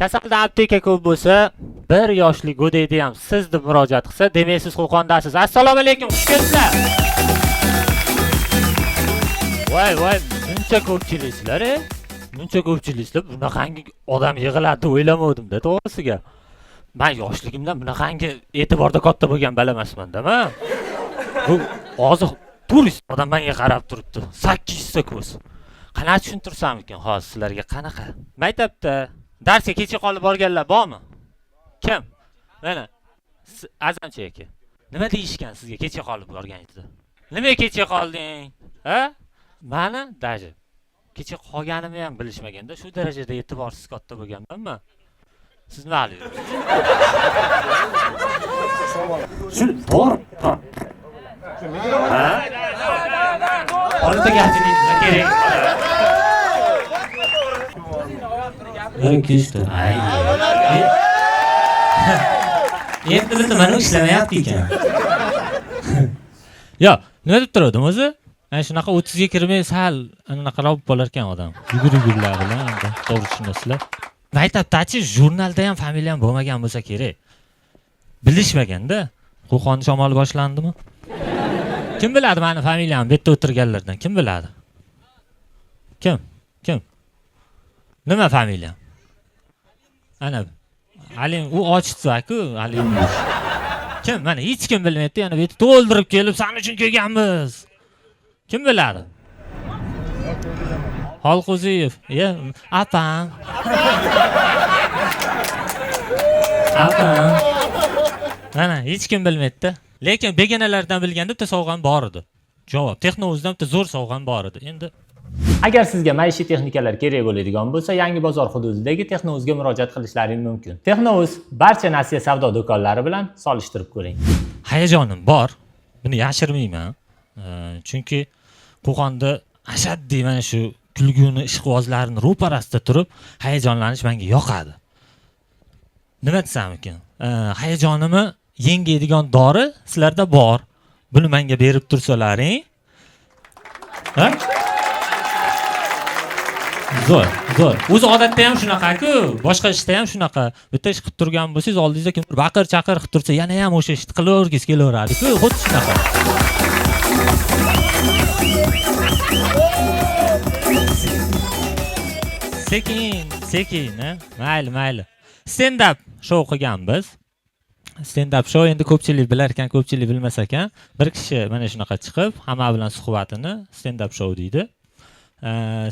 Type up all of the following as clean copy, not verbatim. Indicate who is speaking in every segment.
Speaker 1: kasalda apteka ko'p bo'lsa, bir yoshli go'dayda ham siz deb murojaat qilsa, demak siz Qo'qondasiz. Assalomu alaykum, xush kelibsizlar. Voy, buncha ko'pchiliklar, buncha ko'pchiliklar bunaqangi odam yig'iladi deb o'ylamadim-da, to'g'risiga. Men yoshligimdan bunaqangi e'tiborda katta bo'lgan bala emasman-da, men. Bu hozir turist odam menga qarab turibdi. 800 ta ko'z. Qanaqa tushuntirsam ekan hozir sizlarga qanaqa? Maktabda darsga kechga qolib borganlar bormi? Kim? Mana Azamchi aka. Nima deyishgan sizga kechga qolib borganingizda? Nimaga kechga qolding? Ha? Meni daji kecha qolganimni ham bilishmaganda shu darajada e'tiborsiz katta bo'lganman. Siz nima qilyapsiz? Shu to'g'ri. Ha? Ortaga aytdingiz kerak. Kechdi. Endi bitta mana ishlamayapti ekan. Yo, nima deb turadim o'zi? Ana shunaqa 30 ga kirmay sal anaqa bo'lib qolar ekan odam. Yugurlar bilan to'g'ri tushunasizlar. Maktabdachi jurnalda ham familiyam bo'lmagan bo'lsa kerak. Bilishmaganda Qo'qon shamoli boshlandimi? Kim biladi meni familiyamni bu yerda o'tirganlardan? Kim biladi? Kim? Nima familiyam? Ana Alim u ochitsa-ku, Alim. Kim? Mana hech kim bilmaydi, yana bu yerda to'ldirib kelib, "Sen uchun kelganmiz." Kim biladi? Xolquziyev. Apam. Mana hech kim bilmaydi-da. Lekin begonalardan bilganda bitta sovg'am bor edi. Javob Texnovuzdan bitta zo'r sovg'am bor edi. Endi agar sizga maishiy texnikalar kerak bo'ladigan bo'lsa, Yangi bozor hududidagi Texnovuzga murojaat qilishlaring mumkin. Texnovuz barcha nasiya savdo do'konlari bilan solishtirib ko'ring. Hayajonim bor. Buni yashirmayman. Chunki Qo'qonda ashaddiy mana shu kulguni ishqibozlarning ro'parasida turib, hayajonlanish menga yoqadi. Nima desam ekan? Hayajonimni yengadigan dori sizlarda bor. Buni menga berib tursalaring. Ha? Zo'r. O'zi odatda ham shunaqa-ku, boshqa ishda ham shunaqa. Bitta ish qilib turgan bo'lsangiz, oldingizda kimdir baqir-chaqir qilib tursa, yana ham o'sha ishni qilavergis kelaveradi-ku, xuddi shunaqa. Sekin, mayli. Stand up show qilganmiz. Stand up show endi ko'pchilik bilar ekan, ko'pchilik bilmas ekan. Bir kishi mana shunaqa chiqib, hamma bilan suhbatini stand up show deydi.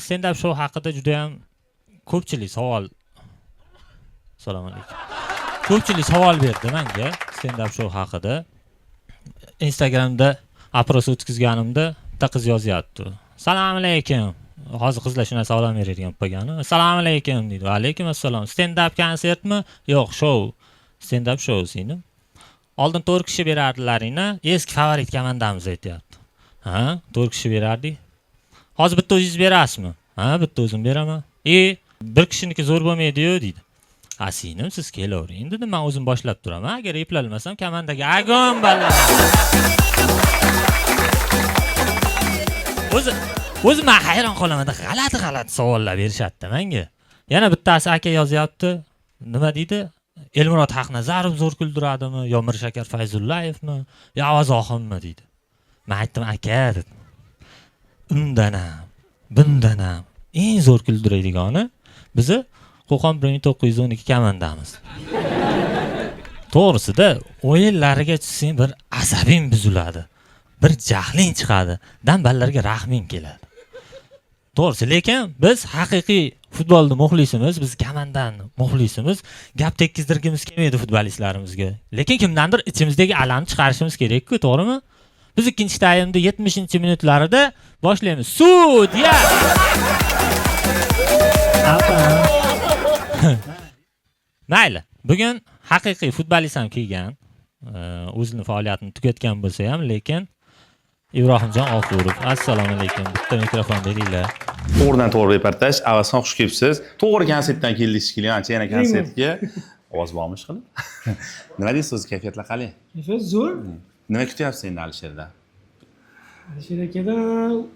Speaker 1: Stand up show haqida juda ham ko'pchilik savol. Assalomu alaykum. Ko'pchilik savol berdi menga stand up show haqida. Instagramda apros o'tkazganimda bitta qiz yozyapti. Assalomu alaykum. Hozir qizlar shuna savol beradigan bo'lgani. Assalomu alaykum deydi. Va alaykum assalom. Stand up konsertmi? Yo'q, show. Stand up show seni. Oldin 4 kishi berardilaringni, eski favorit komandamiz aytayapti. Ha, 4 kishi berardik. Hozir bitta o'zingiz berasizmi? Ha, bitta o'zim beraman. Bir kishiniki zo'r bo'lmaydi-yu deydi. Asinim siz kelavering dedim, men o'zim boshlab turaman. Agar eplolmasam komandaga agon balla. O'zim hayron qolaman, g'alati savollar berishadi menga. Yana bittasi aka yozyapti. Nima deydi? Elmurod Haqnazarov zo'r kuldiradimi? Yo Mirshakar Fayzullayevmi? Yo Ozoxonmi deydi. Men aytdim, aka dedim. Bundanam eng zo'r kuldiradiganı bizi Qo'qon 1912 komandamiz. To'g'risida o'yinlariga tushsang bir asabing buziladi. Bir jahling chiqadi. Damballarga rahming keladi. To'g'risi, lekin biz haqiqiy futbolni muxlisimiz, biz komandani muxlisimiz. Gap tekkizdirgimiz kelmaydi futbolistlarimizga. Lekin kimdandir ichimizdagi alamni chiqarishimiz kerak-ku, to'g'rimi? Biz ikkinchi taymda 70-minutlarida boshlaymiz. Sudya! Mayli, bugun haqiqiy futbolist ham kelgan. O'zining faoliyatini tugatgan bo'lsa ham, lekin Ibrohimjon G'ofurov. Assalomu alaykum. Bitta mikrofon beringlar.
Speaker 2: To'g'ridan-to'g'ri reportaj. Avvaldan xush kelibsiz. To'g'ri konsertdan keldingiz shekilli, ancha yana konsertga. Ovoz bormi ishqilib? Nima deysiz, o'zi kayfiyatlar qalay?
Speaker 3: Kayfiyat zo'r.
Speaker 2: Nima kutyapsiz endi Alisherda?
Speaker 3: Alisher akada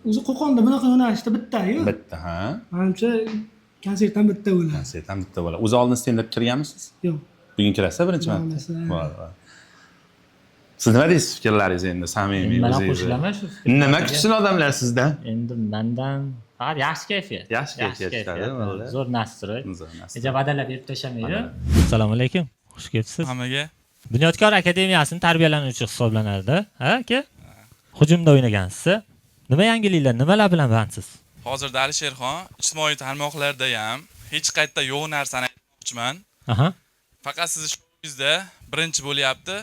Speaker 3: o'zi Qo'qonda bunaqa yo'nalishda bitta-yu.
Speaker 2: Bitta, ha.
Speaker 3: Menimcha Konsertdan bitta bo'ladi.
Speaker 2: Konsertdan bitta bo'ladi. O'zi oldin stand-up kirganmisiz?
Speaker 3: Yo'q.
Speaker 2: Bugun kirasiz birinchi marta. Bor. Siz nima deysiz fikrlaringiz endi samimiy
Speaker 1: Mana
Speaker 2: o'zingiz?
Speaker 1: qo'shilaman shu.
Speaker 2: Nima kutsin odamlar sizdan?
Speaker 1: Endi mendan faqat yaxshi kayfiyat.
Speaker 2: Yaxshi kayfiyat chiqadi, vallahi.
Speaker 1: Zo'r nastroy.
Speaker 2: Zo'r nastroy.
Speaker 1: Ijo va'dalar berib tashlamaydi. Assalomu alaykum. Xush kelibsiz.
Speaker 4: Hammaga
Speaker 1: Bunyodkor akademiyasining tarbiyalanuvchi hisoblanadi, ha aka? Hujumda o'ynagansiz. Nima yangiliklar, nimalar bilan bandsiz?
Speaker 4: hozirda Alisherxon ijtimoiy tarmoqlarda ham hech qayerda yo'q narsani aytmoqchiman.
Speaker 1: Aha.
Speaker 4: Faqat sizni showingizda birinchi bo'lyapti.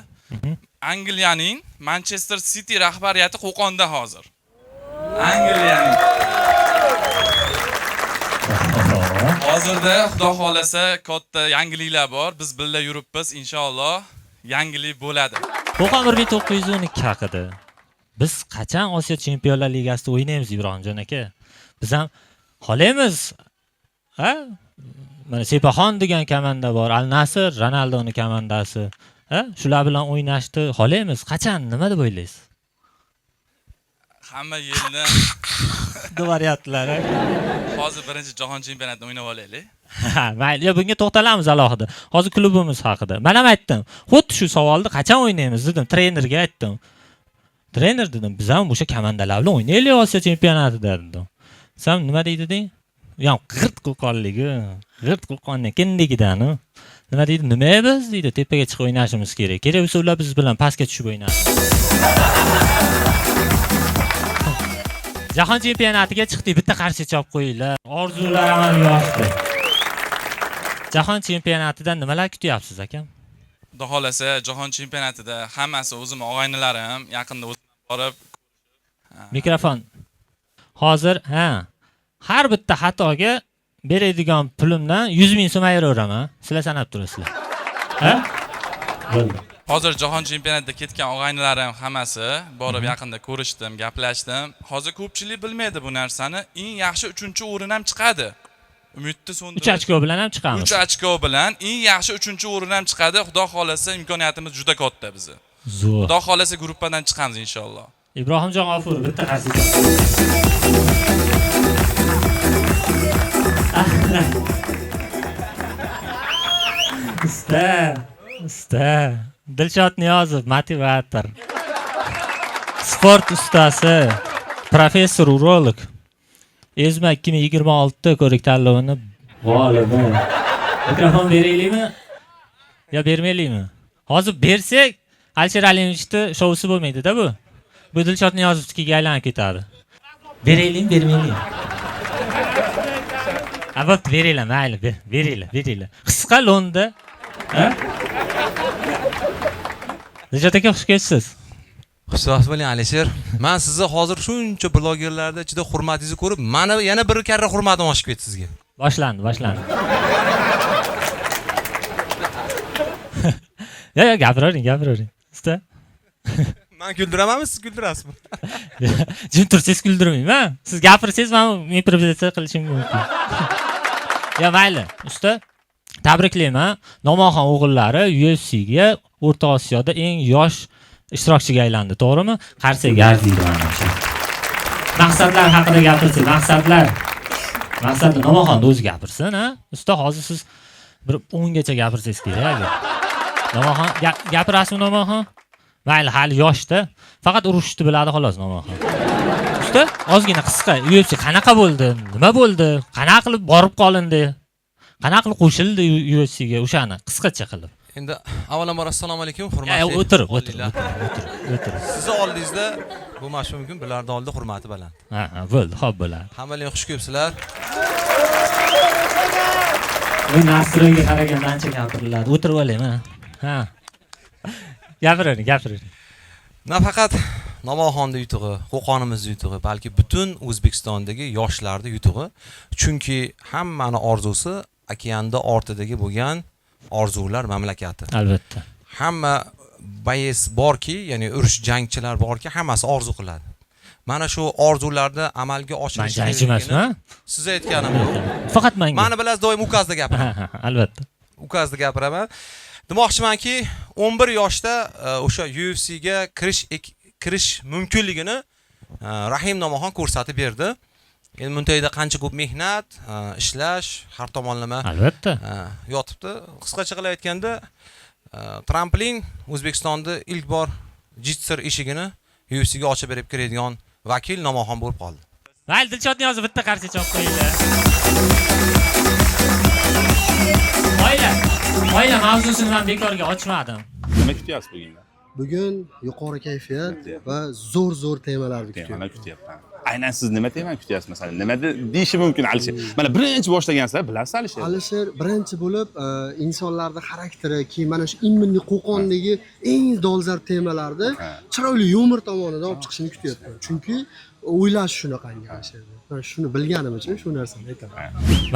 Speaker 4: Angliyaning Manchester City rahbariyati Qo'qonda hozir. Angliyaning. Hozirda Xudo xolasa katta yangiliklar bor. Biz birga yuribmiz, inshaalloh yangilik bo'ladi.
Speaker 1: Qo'qon 1912 haqida. Biz qachon Osiyo Chempionlar Ligasida o'ynaymiz Ibrohimjon aka? Biz ham xohlaymiz. Ha? Mana Sepaxon degan komanda bor, Al Nasr, Ronaldoning komandasi. Ha? Shular bilan o'ynashni xohlaymiz. Qachon, nima deb o'ylaysiz?
Speaker 4: Hamma yilni
Speaker 1: Devaryaptilar.
Speaker 4: hozir birinchi jahon chempionatida o'ynab olaylik.
Speaker 1: Ha, mayli, bunga to'xtalamiz alohida. Hozir klubimiz haqida. Men ham aytdim. Xuddi shu savolni qachon o'ynaymiz dedim, trenerga aytdim. Trener dedim, biz ham o'sha komandalar bilan o'ynaylik Osiyo chempionatida dedim. Sen nima deyding? Yo'q, g'irt qo'qonligi, g'irt qo'qonning kindigidan. Nima deydi? Nima biz deydi, tepaga chiqib o'ynashimiz kerak. Kerak bo'lsa ular biz bilan pastga tushib o'ynaydi. Jahon chempionatiga chiqdik, bitta qarshi chop qo'yinglar. Orzular amalga oshdi. Jahon chempionatidan nimalar kutyapsiz akam?
Speaker 4: Xudo xolasa jahon chempionatida hammasi o'zim og'aynilarim yaqinda o'zim borib
Speaker 1: Mikrofon. Hozir, har bitta xatoga beradigan pulimdan 100 ming so'm ayiraman. Sizlar sanab turasizlar. Ha? Bo'ldi.
Speaker 4: hozir jahon chempionatida ketgan og'aynilarim hammasi borib yaqinda ko'rishdim, gaplashdim. Hozir ko'pchilik bilmaydi bu narsani. Eng yaxshi 3-o'rin ham chiqadi. Umidni so'ndirib
Speaker 1: 3 ochko bilan ham chiqamiz.
Speaker 4: 3 ochko bilan eng yaxshi 3-o'rin ham chiqadi. Xudo xolasa imkoniyatimiz juda katta bizni.
Speaker 1: Zo'r.
Speaker 4: Xudo xolasa guruhdan chiqamiz inshaalloh.
Speaker 1: Ibrohimjon G'ofur bitta qarshi. Usta. Dilshod Niyozov, motivator. Sport ustasi, professor urolog. Ezma 2026 ko'rik tanlovini g'olibi. Mikrofon beraylikmi? Yo bermaylikmi? Hozir bersak, Alisher Alimovichning shousi bo'lmaydi-da bu. Bu Dilshod Niyozovnikiga aylanib ketadi. Beraylikmi, bermaylikmi? Avval beringlar, mayli, beringlar. Qisqa lo'nda. Ha? Dilshod aka, xush kelibsiz.
Speaker 5: Xushvaqt bo'ling Alisher. Men sizni hozir shuncha blogerlarda juda hurmatingizni ko'rib, mana yana bir karra hurmatim oshib ketdi sizga.
Speaker 1: Boshlandi. Ya, gapiravering. Usta.
Speaker 5: Men kuldiramanmi, siz kuldirasizmi?
Speaker 1: Jim tursangiz kuldirmayman. Siz gapirsangiz men improvizatsiya qilishim mumkin. Ya mayli, usta. Tabriklayman. Nomonxon o'g'illari UFC'ga O'rta Osiyoda eng yosh ishtirokchiga aylandi, to'g'rimi? Qarsak arziydi menimcha. Maqsadlar haqida gapirsangiz, maqsadni Nomonxonda o'zi gapirsin, ha? Usta, hozir siz bir 10 gacha gapirsangiz kerak. Nomonxon gapirasizmi Nomonxon? Mayli, hali yoshda. Faqat urushni biladi xolos Nomonxon. Usta, ozgina qisqa. UFC qanaqa bo'ldi? Nima bo'ldi? Qanaqa qilib borib qolindi? Qanaqa qilib qo'shildi UFC'ga o'shani qisqacha qilib?
Speaker 5: Endi avvalambor assalomu alaykum, hurmatli.
Speaker 1: O'tir.
Speaker 5: Sizni oldingizda bu mashhur mumkin, bularning oldida hurmati baland.
Speaker 1: Ha, bo'ldi, xo'p bo'ladi.
Speaker 5: Hammalar xush kelibsizlar.
Speaker 1: Bu nastroyga qaraganda ancha gapiriladi. O'tirib olaymi? Ha. Gapiring.
Speaker 5: Nafaqat Nomonxonda yutug'i, Qo'qonimizda yutug'i, balki butun O'zbekistondagi yoshlarda yutug'i. Chunki hammani orzusi okeanda ortidagi bo'lgan orzular mamlakati.
Speaker 1: Albatta.
Speaker 5: Hamma bayis borki, ya'ni urush jangchilar borki, hammasi orzu qiladi. Mana shu orzularni amalga oshirish
Speaker 1: emasmi?
Speaker 5: Siz aytganim yo'q.
Speaker 1: Faqat menga.
Speaker 5: Meni bilasiz, doim ukazda gapiraman.
Speaker 1: Albatta.
Speaker 5: Ukazda gapiraman. Demoqchimanki, 11 yoshda o'sha UFC'ga kirish mumkinligini Rahim Nomonxon ko'rsatib berdi. Endi muntayda qancha ko'p mehnat, ishlash, har tomonlama
Speaker 1: Albatta.
Speaker 5: yotibdi. Qisqacha qilib aytganda, tramplin O'zbekistonda ilk bor Jitser eshigini UFC'ga ochib berib kiradigan vakil Nomaxon bo'lib qoldi.
Speaker 1: Mayli, Dilshodni yozib bitta qarshi chop qo'yinglar. Oila mavzusini men bekorga ochmadim.
Speaker 2: Nima kutyapsiz bugun?
Speaker 3: Bugun yuqori kayfiyat va zo'r temalarni
Speaker 2: Temani
Speaker 3: kutyapman.
Speaker 2: kutyapman. Aynan siz nima temani kutyapsiz masalan? Nima deyishi mumkin Alisher? Mana birinchi boshlagansiz, bilasiz Alisher?
Speaker 3: Alisher birinchi bo'lib insonlarning xarakteri, keyin mana shu immuniy qo'qondagi eng dolzarb temalarni chiroyli yumor tomonidan olib chiqishini kutyapman. Chunki o'ylash shunaqangi Alisherda. Mana shuni bilganim uchun shu narsani aytaman.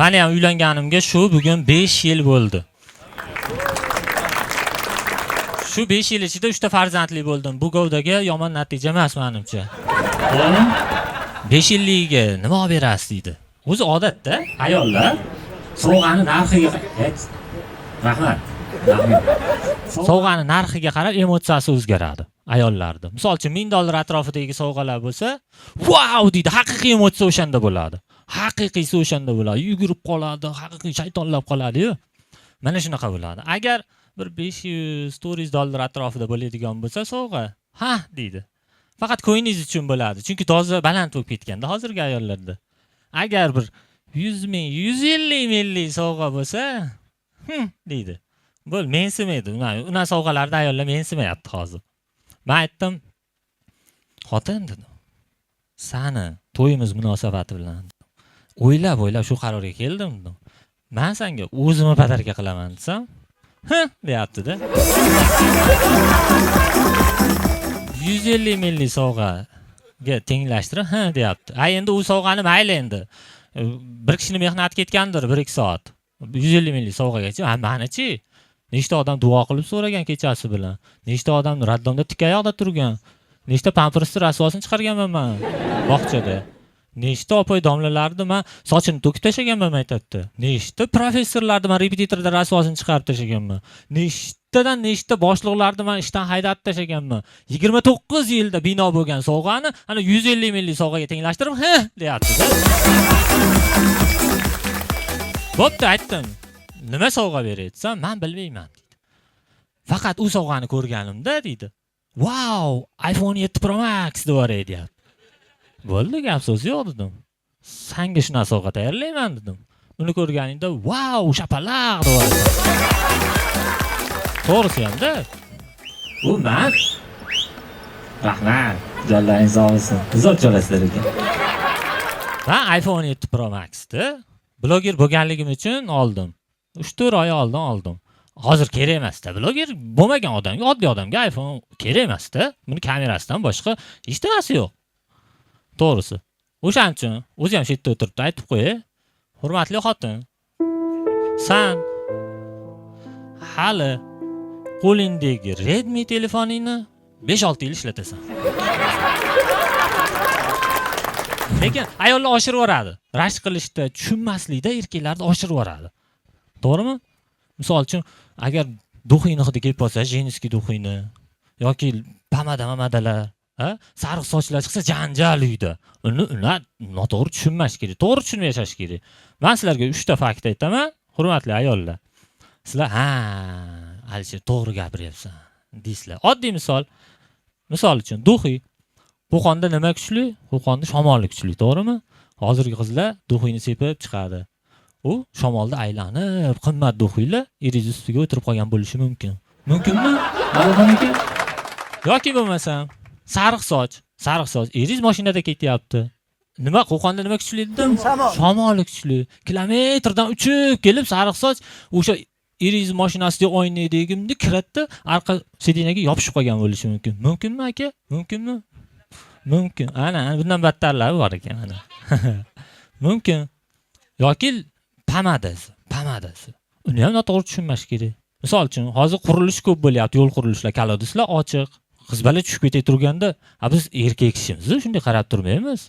Speaker 1: Meni ham uylanganimga shu bugun 5 yil bo'ldi. Shu 5 yil ichida 3 ta farzandli bo'ldim. Bu govdaga yomon natija emas menimcha. 5 yilligiga nima olib berasiz deydi. O'zi odatda ayollar sovg'ani narxiga rahmat. Sovg'ani narxiga qarab emotsiyasi o'zgaradi ayollarda. Misol uchun $1000 atrofidagi sovg'alar bo'lsa, "Wow!" deydi. Haqiqiy emotsiya o'shanda bo'ladi. Haqiqiysi o'shanda bo'ladi. Yugurib qoladi, haqiqiy shaytonlab qoladi-yu. Mana shunaqa bo'ladi. Agar bir $500-400 atrofida bo'ladigan bo'lsa sovg'a, "Ha" deydi. Faqat ko'nglingiz uchun bo'ladi. Chunki doza baland bo'lib ketganda hozirgi ayollarda. Agar bir 100 ming, 150 minglik sovg'a bo'lsa, deydi. Bo'l, mensimaydi. Una sovg'alarda ayollar mensimayapti hozir. Men aytdim, "Xotin" dedim. "Sani to'yimiz munosabati bilan o'ylab shu qarorga keldim" dedim. "Men senga o'zimni podarka qilaman" desam, deyapti-da. 150 minglik sovg'aga tenglashtirib, deyapti. Endi u sovg'ani mayli endi. Bir kishini mehnati ketgandir 1-2 soat. 150 minglik sovg'agacha, mani-chi? Nechta odam duo qilib so'ragan kechasi bilan. Nechta odam raddomda tik oyoqda turgan. Nechta pampersni rasvosini chiqarganman men bog'chada. Nechta opoy domlalarni men sochini to'kib tashaganman maktabda. Nechta professorlarni men repetitorda rasvosini chiqarib tashaganman. Nechta boshliqlarni men ishdan haydab tashaganman. 29 yilda bino bo'lgan sovg'ani ana 150 minglik sovg'aga tenglashtirib, deyapti. Bo'pti, aytdim. Nima sovg'a berayapsan? Men bilmayman dedi. Faqat u sovg'ani ko'rganimda dedi. "Wow, iPhone 7 Pro Max deb deyapti." Bo'ldi, gap so'z yo'q dedim. Senga shuna sovg'a tayyorlayman dedim. Uni ko'rganingda, "Wow, shapalaq" deb. To'g'risi ham-da. U men rahmat, jollaringiz sog' bo'lsin. Izoh jolasizlar ekan. Men iPhone 7 Pro Max'ni bloger bo'lganligim uchun oldim. 3-4 oy oldin oldim. Hozir kerak emas-da. Bloger bo'lmagan odamga, oddiy odamga iPhone kerak emas-da. Buni kamerasidan boshqa hech narsa yo'q. To'g'risi. O'shaning uchun o'zi ham shu yerda o'tiribdi, aytib qo'y. Hurmatli xotin. Sen hali qo'lingdagi Redmi telefoningni 5-6 yil ishlatasan. Lekin ayollar oshirib yoradi. Rashk qilishda, tushunmaslikda erkaklarni oshirib yoradi. To'g'rimi? Misol uchun, agar duxiyni hidi kelib qolsa, jeniski duxiyni yoki pamada-mamadalar, sariq sochlar chiqsa janjal uyda. Ular noto'g'ri tushunmash kerak, to'g'ri tushunib yashash kerak. Men sizlarga 3 ta fakt aytaman, hurmatli ayollar. Sizlar, Alisher to'g'ri gapiryapsan deysizlar. Oddiy misol. Misol uchun, duxiy. Qo'qonda nima kuchli? Qo'qonda shamollik kuchli, to'g'rimi? Hozirgi qizlar duxiyni sepib chiqadi. U shamolda aylanib, qimmat duxiylar eringiz ustiga o'tirib qolgan bo'lishi mumkin. Mumkinmi? Albatta. Yoki bo'lmasam, sariq soch eringiz mashinada ketyapti. Nima Qo'qonda nima kuchli dedim? Shamollik kuchli. Kilometrdan uchib kelib sariq soch o'sha eringiz mashinasiga o'ynaydigimni kiratdi, orqa sidinaga yopishib qolgan bo'lishi mumkin. Mumkinmi aka? Mumkinmi? Mumkin. Ana bundan battarlari bor ekan ana. Mumkin. Yoki pamadasi. Uni ham noto'g'ri tushunmash kerak. Misol uchun, hozir qurilish ko'p bo'lyapti, yo'l qurilishlar, kalodislar ochiq. Qizbalar tushib ketib turganda, biz erkak kishimiz shunday qarab turmaymiz.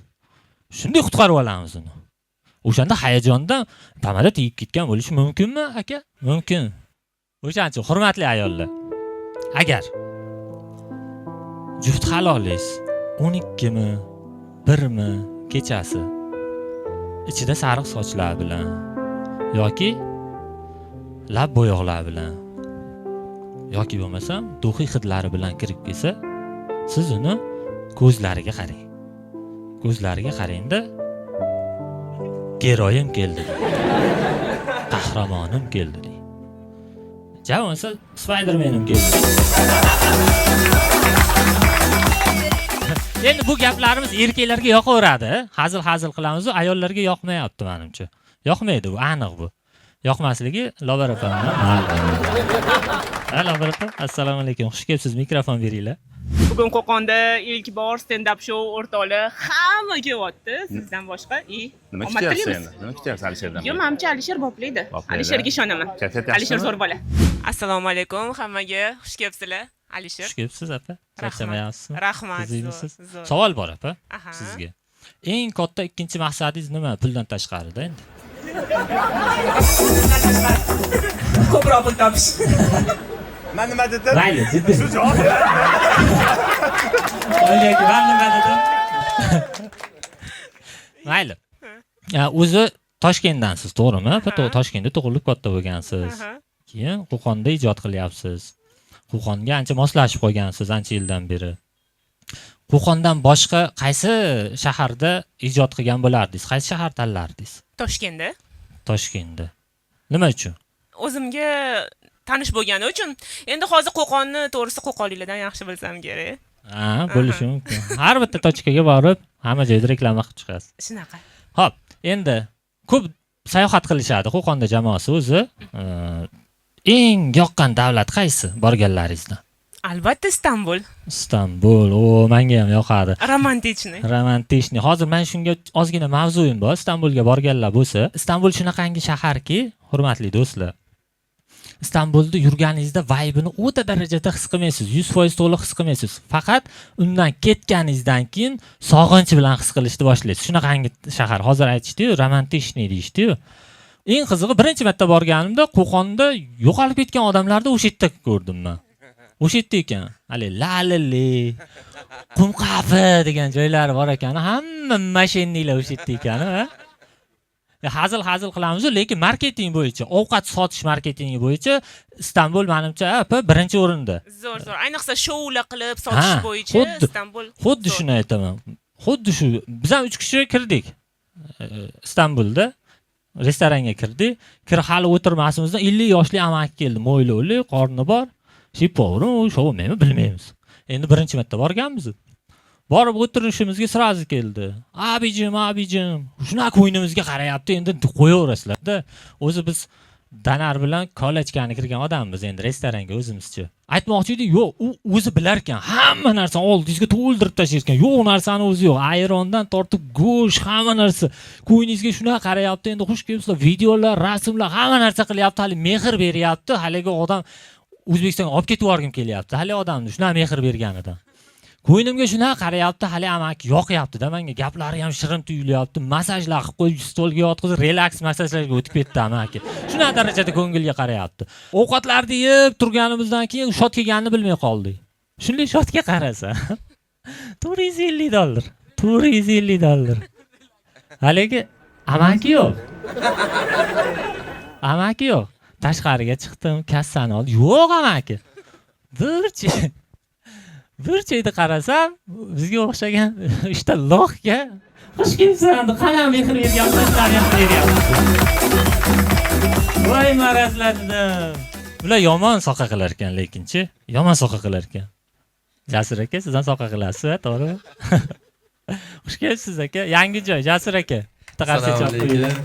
Speaker 1: Shunday qutqarib olamiz uni. O'shanda hayajondan pamada tegib ketgan bo'lishi mumkinmi, aka? Mumkin. O'shaning uchun hurmatli ayollar, agar juft halolingiz 12 mi, 1 mi kechasi ichida sariq sochlar bilan yoki lab bo'yoqlar bilan yoki bo'lmasam do'xiy hidlari bilan kirib kelsa, siz uni ko'zlariga qarang. Ko'zlariga qarangda geroyim keldi. Qahramonim keldi. Javonsa Spider-Man'im keldi. Endi bu gaplarimiz erkaklarga yoqaveradi. Hazil qilamiz, ayollarga yoqmayapti menimcha. Yoqmaydi bu, aniq bu. Yoqmasligi Lobar opamdan. Lobar opa, assalomu alaykum. Xush kelibsiz. Mikrofon beringlar.
Speaker 6: Bugun Qo'qonda ilk bor stand-up show o'rtoqlar hamma kelyapti, sizdan boshqa.
Speaker 2: Nima kutyapsiz endi? Nima kutyapsiz Alisherdan?
Speaker 6: Yo, menimcha Alisher boplaydi. Alisherga ishonaman. Alisher zo'r bola. Assalomu alaykum hammaga. Xush kelibsizlar. Alisher.
Speaker 1: Xush kelibsiz opa. Charchamayapsizmi?
Speaker 6: Rahmat.
Speaker 1: Zo'r. Savol bor opa sizga. Eng katta ikkinchi maqsadingiz nima puldan tashqarida endi?
Speaker 6: Ko'proq pul topish.
Speaker 7: Men nima dedim?
Speaker 1: Mayli, jiddiy. Oylaki, men nima dedim? Mayli. O'zi Toshkentdansiz, to'g'rimi? Toshkentda tug'ilib katta bo'lgansiz. Keyin Qo'qonda ijod qilyapsiz. Qo'qonga ancha moslashib qolgansiz ancha yildan beri. Qo'qondan boshqa qaysi shaharda ijod qilgan bo'lardingiz? Qaysi shahar tanlardingiz?
Speaker 6: Toshkentda.
Speaker 1: Toshkentda. Nima uchun?
Speaker 6: O'zimga tanish bo'lgani uchun. Endi hozir Qo'qonni to'g'risi qo'qonliklardan yaxshi bilsam kerak.
Speaker 1: Bo'lishi mumkin. Har bitta tochkaga borib, hamma joyda reklama qilib chiqasiz.
Speaker 6: Shunaqa.
Speaker 1: Xo'p, endi ko'p sayohat qilishadi Qo'qonda jamoasi o'zi. Eng yoqqan davlat qaysi borganlaringizdan?
Speaker 6: Albatta Istanbul.
Speaker 1: Istanbul, menga ham yoqadi.
Speaker 6: Romantichniy.
Speaker 1: Hozir men shunga ozgina mavzuyim bor. Istanbulga borganlar bo'lsa, Istanbul shunaqangi shaharki, hurmatli do'stlar. Istanbulda yurganingizda vibe'ini o'ta darajada his qilmaysiz, 100% to'liq his qilmaysiz. Faqat undan ketganingizdan keyin sog'inch bilan his qilishni boshlaysiz. Shunaqangi shahar. Hozir aytishdi-yu, romantichniy deyishdi-yu. Eng qizig'i birinchi marta borganimda Qo'qonda yo'qolib ketgan odamlarni o'sha yerda ko'rdim men. O'sha yerda ekan. Hali Lalili, Qumqafi degan joylari bor ekan. Hamma mashinnilar o'sha yerda ekan, ha? Hazil qilamiz, lekin marketing bo'yicha, ovqat sotish marketingi bo'yicha Istanbul menimcha birinchi o'rinda.
Speaker 6: Zo'r. Ayniqsa shoular qilib sotish bo'yicha Istanbul.
Speaker 1: Xuddi shuni aytaman. Xuddi shu. Biz ham 3 kishi kirdik. Istanbulda restoranga kirdik. Hali o'tirmasimizdan 50 yoshli amaki keldi. Mo'ylovli, qorni bor. Shipovru, shoumenmi bilmaymiz. Endi birinchi marta borganmiz. Borib o'tirishimizga sirazi keldi. Abijim, shunaqa o'yinimizga qarayapti, endi qo'yaverasizlar-da. O'zi biz Danar bilan kolachkani kirgan odammiz endi restoranga o'zimizcha. Aytmoqchi edik, yo'q, u o'zi bilar ekan, hamma narsani oldingizga to'ldirib tashlar ekan. Yo'q, narsani o'zi yo'q. Ayrondan tortib go'sht, hamma narsa. Ko'yingizga shunaqa qarayapti, endi xush kelibsizlar, videolar, rasmlar, hamma narsa qilyapti, hali mehr beryapti. Haligi odam O'zbekistonga olib ketib yuborgim kelyapti. Hali odamni shunaqa mehr berganidan. Ko'ynimga shunaqa qarayapti, hali amaki yoqyapti-da menga. Gaplari ham shirin tuyulyapti. Masajlar qilib qo'yib, stolga yotqizib, relaks masajlarga o'tib ketdi amaki. Shunaqa darajada ko'ngilga qarayapti. Ovqatlarni yeb turganimizdan keyin shot kelganini bilmay qoldik. Shunday shotga qarasa, $450. $450. Haligi amaki yo'q. Amaki yo'q. Tashqariga chiqdim, kassani oldim. Yo'q amaki. Bir joyda qarasam, bizga o'xshagan 3 ta loxga xush kelibsan, qanday mehr bergansan, voy marazladim. Bular yomon soqa qilar ekan, lekinchi, yomon soqa qilar ekan. Jasur aka, sizdan soqa qilasiz, to'g'rimi? Xush kelibsiz aka. Yangi joy, Jasur aka. Bitta qarshi chop qo'ying.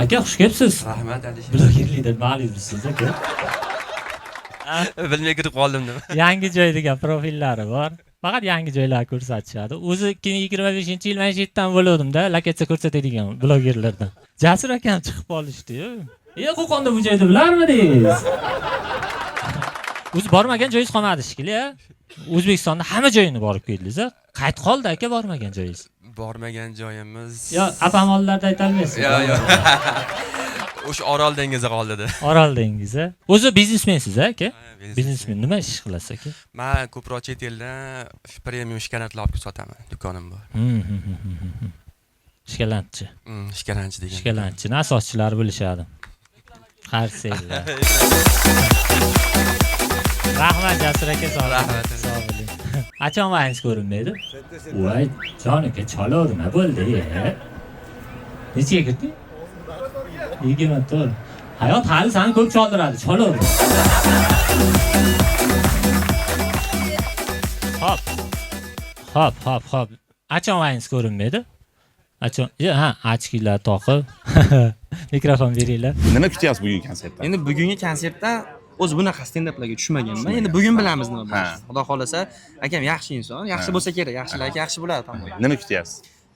Speaker 1: Aka, xush kelibsiz.
Speaker 7: Rahmat Alisher.
Speaker 1: Blogerlikdan ma'lumsiz aka.
Speaker 5: Bilmay kirib qoldim nima.
Speaker 1: Yangi joy degan profillari bor. Faqat yangi joylar ko'rsatishadi. O'zi 2025-yil men shu yerdan bo'ldim-da, lokatsiya ko'rsatadigan blogerlardan. Jasur akam chiqib qolishdi-yu. Qo'qonda bu joyda bilarmidingiz? O'zi bormagan joyingiz qolmadi shekilli, a? O'zbekistonda hamma joyini borib keldingiz, a? Qayt qoldi aka bormagan joyingiz.
Speaker 5: Bormagan joyimiz.
Speaker 1: Yo, apamollarda ayta olmaysiz.
Speaker 5: Yo'q. O'sha Orol dengizi qoldida.
Speaker 1: Orol dengizi. O'zi biznesmensiz aka? Biznesmen nima ish qilasiz aka?
Speaker 5: Men ko'proq chet eldan premium shkanatlar olib sotaman, do'konim bor.
Speaker 1: Shkalanchi.
Speaker 5: Shkalanchi degan.
Speaker 1: Shkalanchini asoschilari bo'lishadi. Qarsanglar. Rahmat Jasur aka,
Speaker 5: Rahmat.
Speaker 1: sog' bo'ling. Qachon vayingiz ko'rinmaydi? Voy, joniga cholorma bo'ldi. Nechaga kirding? 24. Hayot hali seni ko'p choldiradi, cholor. Hop. Qachon vayingiz ko'rinmaydi? Qachon? Ha, ochkilar toqib. Mikrofon beringlar.
Speaker 2: Nima kutyapsiz bugungi konsertdan?
Speaker 7: Endi bugungi konsertda o'zi bunaqa stendaplarga tushmaganman. Endi bugun bilamiz nima bo'lishini. Xudo xolasa, akam yaxshi inson, yaxshi bo'lsa kerak, yaxshilar yaxshi bo'ladi ham.
Speaker 2: Nima kutyapsiz?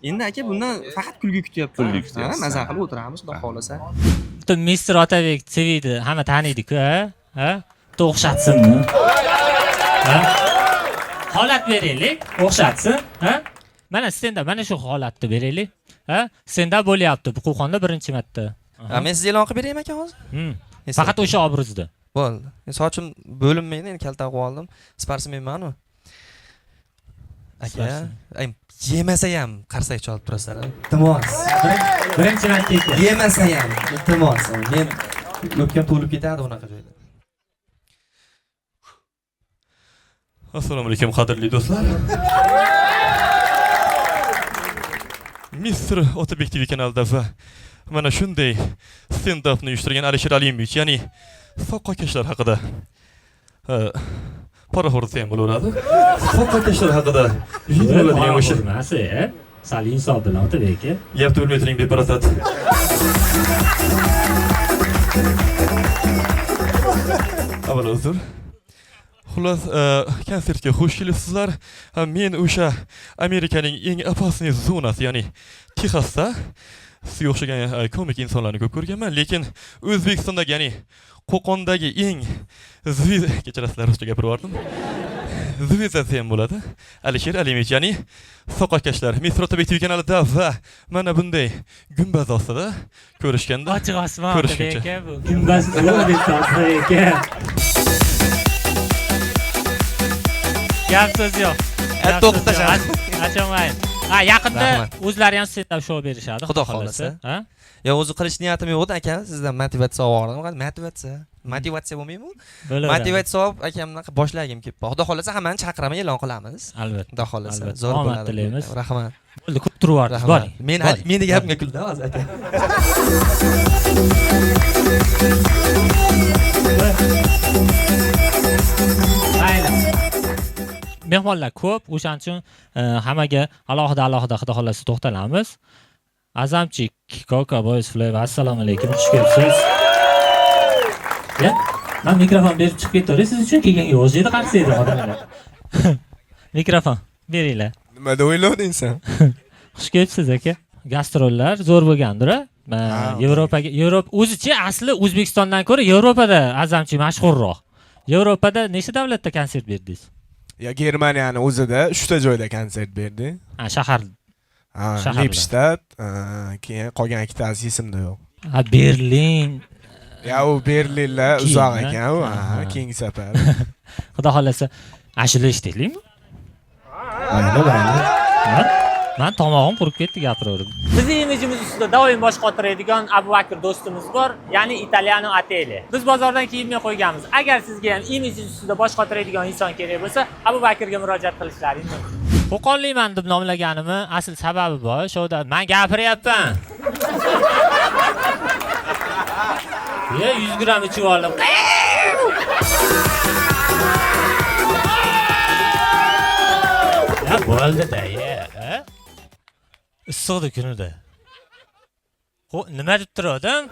Speaker 7: Endi aka bundan faqat kulgi kutyapti.
Speaker 2: Kulgi kutyapsiz.
Speaker 7: Maza qilib o'tiramiz, xudo xolasa.
Speaker 1: Butun Mr. Otabek seviydi, hamma taniydi-ku, ha? Bitta o'xshatsinmi? Ha? Holat beraylik, o'xshatsin, ha? Mana stendap, mana shu holatni beraylik. Ha? Stendap bo'lyapti bu Qo'qonda birinchi marta.
Speaker 5: Men sizga e'lon qilib beraymi aka hozir?
Speaker 1: Faqat o'sha obrazda.
Speaker 5: Bo'ldi. Sochim bo'linmaydi, endi kalta qilib oldim. Sportsmenmanmi? Aka, yemasa ham qarsak chalib turasizlar. Iltimos.
Speaker 1: Birinchi marta ekan.
Speaker 5: Yemasa ham iltimos. Men o'pkam to'lib ketadi unaqa joyda.
Speaker 8: Assalomu alaykum qadrli do'stlar. Mr. Otabek TV kanalida va mana shunday stand-upni uyushtirgan Alisher Alimovich, ya'ni soqqakashlar haqida paraxo'rda ham bo'laveradi. Soqqakashlar haqida videolar o'sha
Speaker 1: Masi, sal insof bilan Otabek.
Speaker 8: gapni bo'lmay turing beparasat. Avval uzr. Xullas, konsertga xush kelibsizlar. Men o'sha Amerikaning eng opasniy zonasi, ya'ni Texasda sizga o'xshagan komik insonlarni ko'p ko'rganman, lekin O'zbekistondagi, ya'ni Qo'qondagi eng kechirasizlar, ruscha gapirib yubordim. Zvezasi ham bo'ladi. Alisher Alimovich, ya'ni soqqakashlar Mr. Otabek TV kanalida va mana bunday gumbaz ostida ko'rishganda.
Speaker 1: Ochiq osmon aka, bu gumbaz bo'ladi aka. Gap so'z yo'q.
Speaker 5: To'xtashadi.
Speaker 1: Qachon vayn? Ha, yaqinda o'zlari ham stand-up show berishadi.
Speaker 5: Xudo xolasa.
Speaker 1: Ha?
Speaker 5: Yo, o'zi qilish niyatim yo'q edi, aka. Sizdan motivatsiya oldim. Motivatsiya bo'lmaymi? Motivatsiya olib akamdan boshlagim kelib. Xudo xolasa hammani chaqiraman, e'lon qilamiz.
Speaker 1: Albatta.
Speaker 5: Xudo xolasa.
Speaker 1: Albatta.
Speaker 5: Zo'r
Speaker 1: Omad
Speaker 5: bo'ladi.
Speaker 1: tilaymiz.
Speaker 5: Rahmat.
Speaker 1: Bo'ldi, ko'p turyapsiz. Boring.
Speaker 5: Meni gapimga kuldi hozir aka.
Speaker 1: Mayli. Mehmonlar ko'p, o'shaning uchun hammaga alohida xudo xolasa to'xtalamiz. Azamchik, Coca Boys Flavor, assalomu alaykum, xush kelibsiz. Ya, men mikrofon berib chiqib ketaveray, siz uchun kelganga o'zingizga qarsaydi odamlar. Mikrofon beringlar.
Speaker 9: Nima deb o'ylading sen?
Speaker 1: Xush kelibsiz aka. Gastrollar zo'r bo'lgandir. Yevropaga, o'zichi asli O'zbekistondan ko'ra Yevropada Azamchik mashhurroq. Yevropada nechta davlatda konsert berdingiz?
Speaker 9: Ya Germaniyani o'zida 3 ta joyda konsert berdi.
Speaker 1: Ha, shahar.
Speaker 9: Lippstadt, keyin qolgan ikkitasi esimda yo'q.
Speaker 1: Ha, Berlin.
Speaker 9: Ya u Berlinlar uzoq ekan u, keyingi safar.
Speaker 1: Xudo xolasa, ashula eshitaylikmi? Men tomog'im qurib ketdi gapiraverib. Bizning imijimiz ustida doim bosh qotiradigan Abu Bakr do'stimiz bor, ya'ni Italiano Ateli. Biz bozordan kiyimni qo'yganmiz. Agar sizga ham imijingiz ustida bosh qotiradigan inson kerak bo'lsa, Abu Bakrga murojaat qilishlaringiz mumkin. Qo'qonliman deb nomlaganimni asl sababi bor. Shunda men gapiryapman. Ya 100 gram ichib oldim. Ya bo'ldi-da, ya. Issiqdi kunida. Nima deb turdim?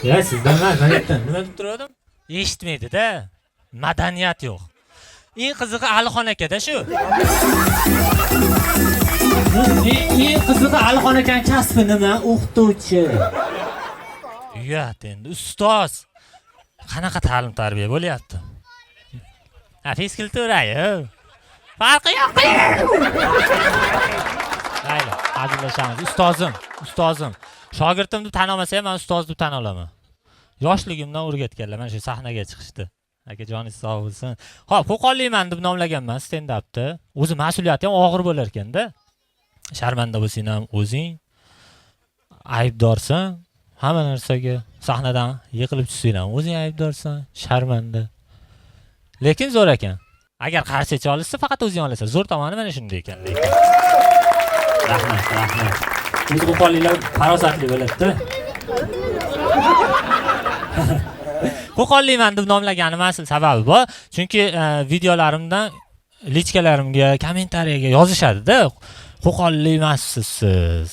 Speaker 1: Ya sizdan men nima deb turdim? Eshitmaydi-da. Madaniyat yo'q. Eng qizig'i Alixon aka-da shu. Eng qizig'i Alixon akaning kasbi nima? O'qituvchi. Uyat endi ustoz. Qanaqa ta'lim tarbiya bo'lyapti? Ha, fiskiltura-yu. Farqi yo'q. Mayli, hazillashamiz. Ustozim. Shogirdim deb tan olmasa ham men ustoz deb tan olaman. Yoshligimdan o'rgatganlar mana shu sahnaga chiqishdi. Aka joningiz sog' bo'lsin. Xo'p, Qo'qonliman deb nomlaganman stand-upni. O'zi mas'uliyati ham og'ir bo'lar ekanda. Sharmanda bo'lsang ham o'zing aybdorsan. Hamma narsaga sahnadan yiqilib tushsang ham o'zing aybdorsan, sharmanda. Lekin zo'r ekan. Agar qarshi olishsa faqat o'zing olasan. Zo'r tomoni mana shunday ekan lekin. Rahmat, rahmat. Biz qo'qonliklar farosatli bo'ladi-da. Qo'qonliman deb nomlaganim asl sababi bor. Chunki videolarimdan lichkalarimga, kommentariyaga yozishadi-da. Qo'qonlik emassiz siz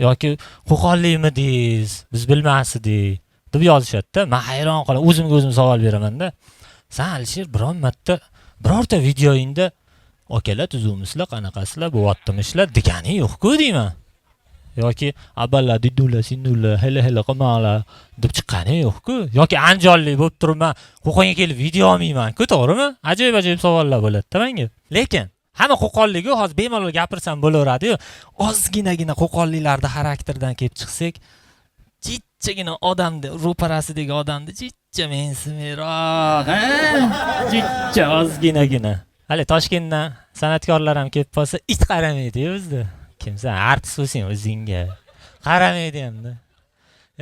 Speaker 1: yoki qo'qonlikmidingiz? Biz bilmasdik deb yozishadi-da. Men hayron qolaman, o'zimga o'zim savol beraman-da. Sen Alisher biron marta birorta videoingda akalar tuzumsizlar, qanaqasizlar, bo'yaptimishlar degani yo'q-ku deyman. Yoki aballa didulla sinulla hela qilmanglar deb chiqqani yo'q-ku. Yoki anjonlik bo'lib turibman, Qo'qonga kelib video olmayman-ku, to'g'rimi? Ajoyib savollar bo'ladi-da menga. Lekin hamma qo'qonligi hozir bemalol gapirsam bo'laveradi-yu. Ozginagina qo'qonliklarda xarakterdan kelib chiqsak, jichchagina odamda, ro'parasidagi odamda jichcha mensimayroq, jichcha ozginagina. Hali Toshkentdan san'atkorlar ham kelib qolsa, it qaramaydi-yu bizda. Kimsan artist bo'lsang o'zingga qaramaydi hamda.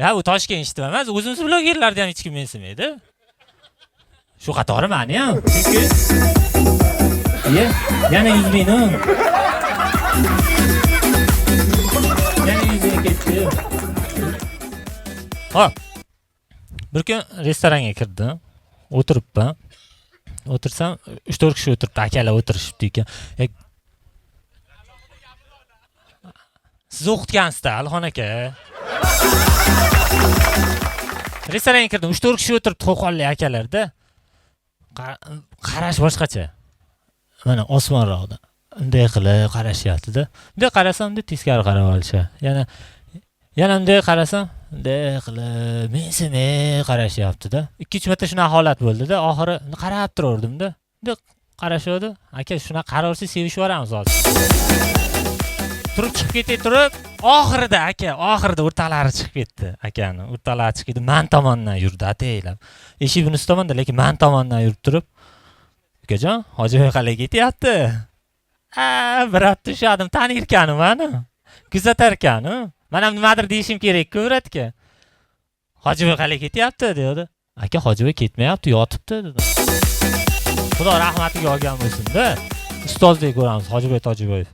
Speaker 1: Ya bu Toshkent eshitib emas, o'zimiz blogerlarda ham hech kim mensimaydi. Shu qatori meni ham. Chunki yana 100 ming. Yana 100 ming ketdi. Hop. Bir kun restoranga kirdim. O'tiribman. O'tirsam 3-4 kishi o'tiribdi, akalar o'tirishibdi ekan. Siz o'qitgansizda, Alixon aka. Restoranga kirdim, 3-4 kishi o'tiribdi, qo'qonlik akalarda. Qarash boshqacha. Mana osmonroqda. Unday qilib qarashyapti-da. Bunday qarasam-da teskari qarab olishadi. Yana unday qarasam, bunday qilib mensimay qarashyapti-da. 2-3 marta shunaqa holat bo'ldi-da, oxiri qarab turaverdim-da. Bunday qarashadi. Aka, shunaqa qaraversa sevishib yuboramiz hozir. Turib chiqib ketay turib, oxirida o'rtalari chiqib ketdi. Akani o'rtalari chiqib ketdi. Men tomondan yurdi, ataylab. Eshik bunisi tomonda, lekin men tomondan yurib turib, "Ukajon, Hojiboy qalay ketyapti?" Bir hafta ushadim, tanirkani meni. Kuzatarkani. Men ham nimadir deyishim kerak-ku Muratga. "Hojiboy qalay ketyapti?" dedi. "Aka, Hojiboy ketmayapti, yotibdi" dedim. Xudo rahmatiga olgan bo'lsin-da. Ustozdek ko'ramiz Hojiboy Tojiboyev.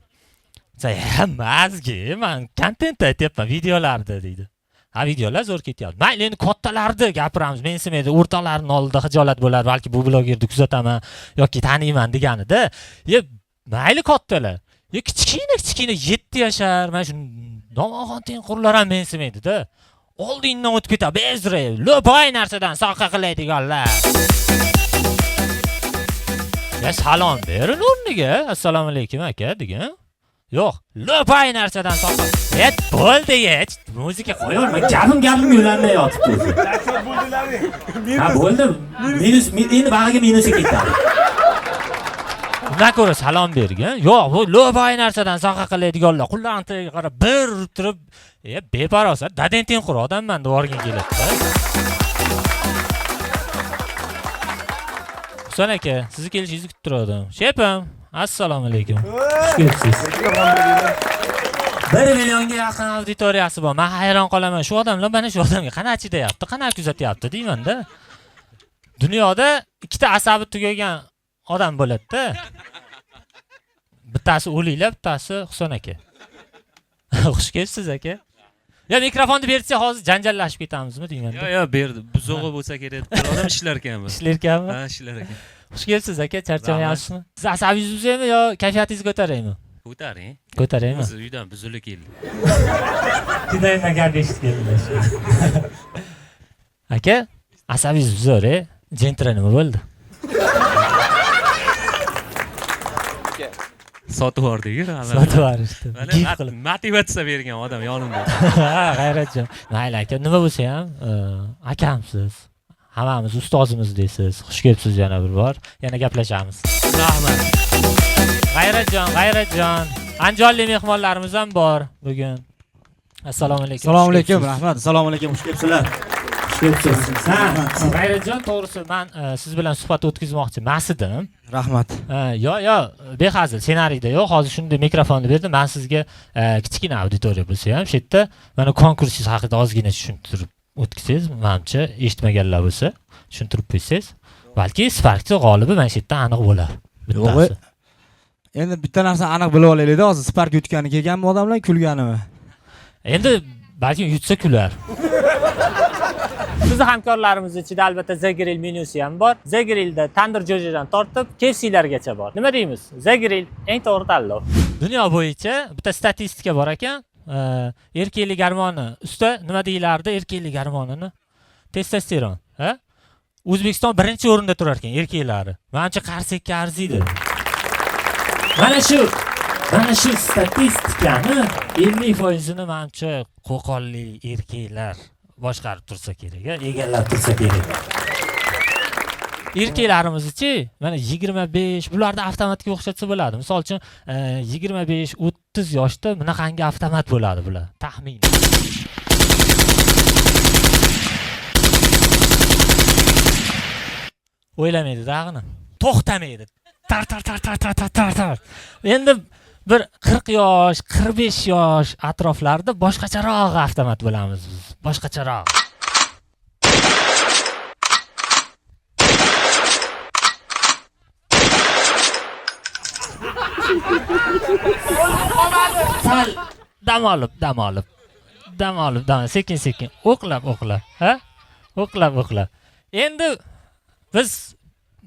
Speaker 1: Mazgi, men kontent aytyapman videolarda deydi. Ha, videolar zo'r ketyapti. Mayli endi kattalarni gapiramiz, mensimaydi, o'rtoqlarning oldida xijolat bo'lar, balki bu blogerni kuzataman yoki taniyman deganida. Mayli kattalar. Kichkina 7 yashar, mana shu nomahon tengqurlar ham mensimaydi-da. Oldingdan o'tib ketadi, bezrayib, lo'poy narsadan soqqa qiladiganlar. Salom berin o'rniga. Assalomu alaykum aka degan. Yo'q, lo'poy narsadan soqqa. Bo'ldi, muzika qo'yaverma, gapim yo'lanmay yotibdi. Ha, bo'ldi. Endi bag'iga minus ketadi. Undan ko'ra salom bergan. Yo'q, bu lo'poy narsadan soqqa qiladiganlar. Qullarni tagiga qarab bir turib, beparosat, daden tengqur odamman deb o'rgan keladi-da. Husan aka, sizni kelishingizni kutib turdim. Shepam, assalomu alaykum. Xush kelibsiz. 1 millionga yaqin auditoriyasi bor. Men hayron qolaman. Shu odamlar mana shu odamga qanaqa chidayapti, qanaqa kuzatyapti deyman-da. Dunyoda ikkita asabi tugagan odam bo'ladi-da. Bittasi o'liklar, bittasi Husan aka. Xush kelibsiz aka. Ya mikrofonni bersa hozir janjallashib ketamizmi deymanda.
Speaker 10: Yo'q, berdi. Buzog'i bo'lsa kerak. Bir odam ishlar ekanmi?
Speaker 1: Ishlar ekanmi?
Speaker 10: Ha, ishlar ekan.
Speaker 1: Xush kelibsiz aka, charchamayapsizmi? Siz asabingiz buzaymi yo kayfiyatingizni ko'taraymi?
Speaker 10: Ko'taring.
Speaker 1: Ko'taraymi?
Speaker 10: Biz uydan buzilib keldik.
Speaker 1: Judayam gap eshitganlar. Aka, asabingiz buzar, jentra nima bo'ldi?
Speaker 10: Sotib yubordik.
Speaker 1: Sotib yuborishdi.
Speaker 10: Motivatsiya bergan odam yonimda.
Speaker 1: Ha, G'ayratjon. Mayli aka, nima bo'lsa ham, akamsiz. Hammamiz ustozimiz deysiz. Xush kelibsiz yana bir bor. Yana gaplashamiz. Rahmat. G'ayratjon. Anjonli mehmonlarimiz ham bor bugun. Assalomu alaykum.
Speaker 11: Assalomu alaykum, rahmat. Assalomu alaykum, xush kelibsizlar.
Speaker 1: G'ayratjon, to'g'risi men siz bilan suhbat o'tkazmoqchi emas edim.
Speaker 7: Rahmat.
Speaker 1: Yo, behazil ssenariyda yo'q. Hozir shunday mikrofonni berdim. Men sizga kichkina auditoriya bo'lsa ham, shu yerda mana konkursingiz haqida ozgina tushuntirib o'tkasangiz, menimcha eshitmaganlar bo'lsa, tushuntirib qo'ysangiz, balki Sparkchi g'olibi mana shu yerda aniq bo'lar. Bittasi.
Speaker 7: Endi bitta narsa aniq bilib olaylik-da, hozir Spark yutgani kelganmi odamlar, kulganimi?
Speaker 1: Endi balki yutsa kular. Bizni hamkorlarimiz ichida albatta The Grill menyusi ham bor. The Grillda tandir jo'jadan tortib, KFC'largacha bor. Nima deymiz? The Grill eng to'g'ri tanlov. Dunyo bo'yicha bitta statistika bor ekan. Erkaklik gormoni usta nima deyilardi? Erkaklik gormonini testosteron, ha? O'zbekiston birinchi o'rinda turar ekan erkaklari. Menimcha qarsekka arziydi. Mana shu statistikani 50%ni menimcha qo'qonli erkaklar boshqarib tursa kerak, egallab tursa kerak. Erkaklarimiz-chi, mana 25, bularda avtomatga o'xshatsa bo'ladi. Misol uchun 25-30 yoshda bunaqangi avtomat bo'ladi bular, taxmin. O'ylamaydi dag'ini. To'xtamaydi. Tar. Endi bir 40 yosh, 45 yosh atroflarida boshqacharoq avtomat bo'lamiz biz. Boshqacharoq. Sal dam olib, sekin, o'qlab, ha? O'qlab. Endi biz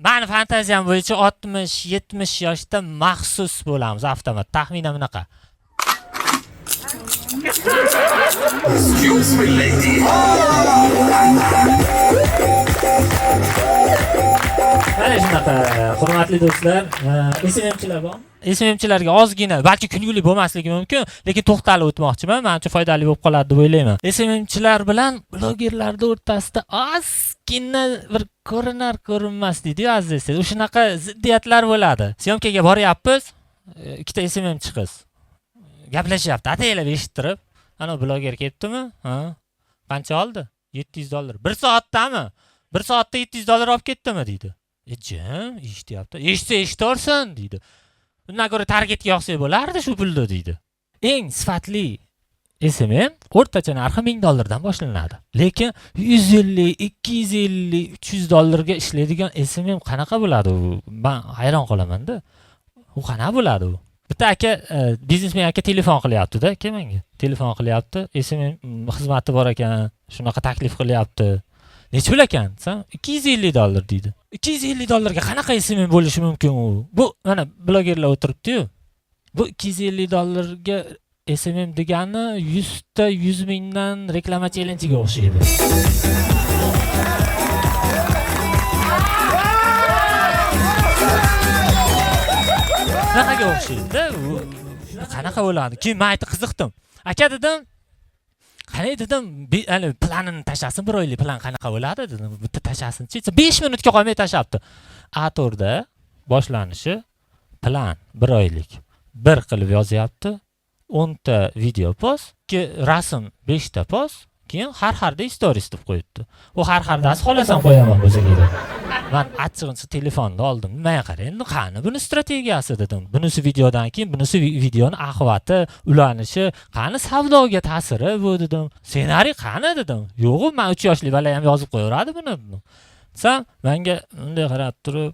Speaker 1: meni fantaziyam bo'yicha 60-70 yoshda maxsus bo'lamiz avtomat. Taxminan bunaqa. Excuse me, lady. Mana shunaqa, hurmatli do'stlar, SMMchilar bor. SMMchilarga ozgina, balki kulgili bo'lmasligi mumkin, lekin to'xtalib o'tmoqchiman. Menimcha foydali bo'lib qoladi deb o'ylayman. SMMchilar bilan blogerlar o'rtasida ozgina bir ko'rinmas deydi-ku azizlar. O'shunaqa ziddiyatlar bo'ladi. Syomkaga boryapmiz, ikkita SMMchi qiz gaplashyapti, ataylab eshittirib. Ana bloger ketdimi? Ha? Qancha oldi? $700. 1 soatdami? 1 soatda $700 olib ketdimi deydi. Jim, eshityapti. Eshitaversin deydi. Bundan ko'ra targetga yoqsak bo'lardi shu pulni deydi. Eng sifatli SMM o'rtacha narxi $1000 dan boshlanadi. Lekin 150, 250, $300 ishlaydigan SMM qanaqa bo'ladi u? Men hayron qolaman-da. U qanaqa bo'ladi u? Bitta aka, biznesmen aka telefon qilyapti-da, aka menga. Telefon qilyapti, SMM xizmati bor ekan, shunaqa taklif qilyapti. Necha pul ekan? $250 deydi. $250 ga qanaqa SMM bo'lishi mumkin u? Bu mana blogerlar o'tiribdi-yu. Bu $250 ga SMM degani 100 ta 100 mingdan reklama challenjiga o'xshaydi. Qanaqa o'xshaydi-da? Qanaqa bo'ladi? Keyin men aytib qiziqdim. Aka dedim, qanday dedim, planini tashlasin, bir oylik plan qanaqa bo'ladi dedim. Bitta tashlasin-chi. 5 minutga qolmay tashlabdi. A4da boshlanishi plan 1 oylik. 1 qilib yozyapti. 10 ta video post, rasm 5 ta post, keyin har-harda stories deb qo'yibdi. U har-hardasi xolasam qo'yaman bo'lsa kerak. Men achchig'incha telefonni oldim. Menga qarang, endi qani buni strategiyasi dedim. Bunisi videodan keyin, bunisi videoning ahvati, ulanishi, qani savdoga ta'siri bu dedim. Ssenariy qani dedim. Yo'q, men 3 yoshli bola ham yozib qo'yaveradi buni dedim. Sen menga unday qarab turib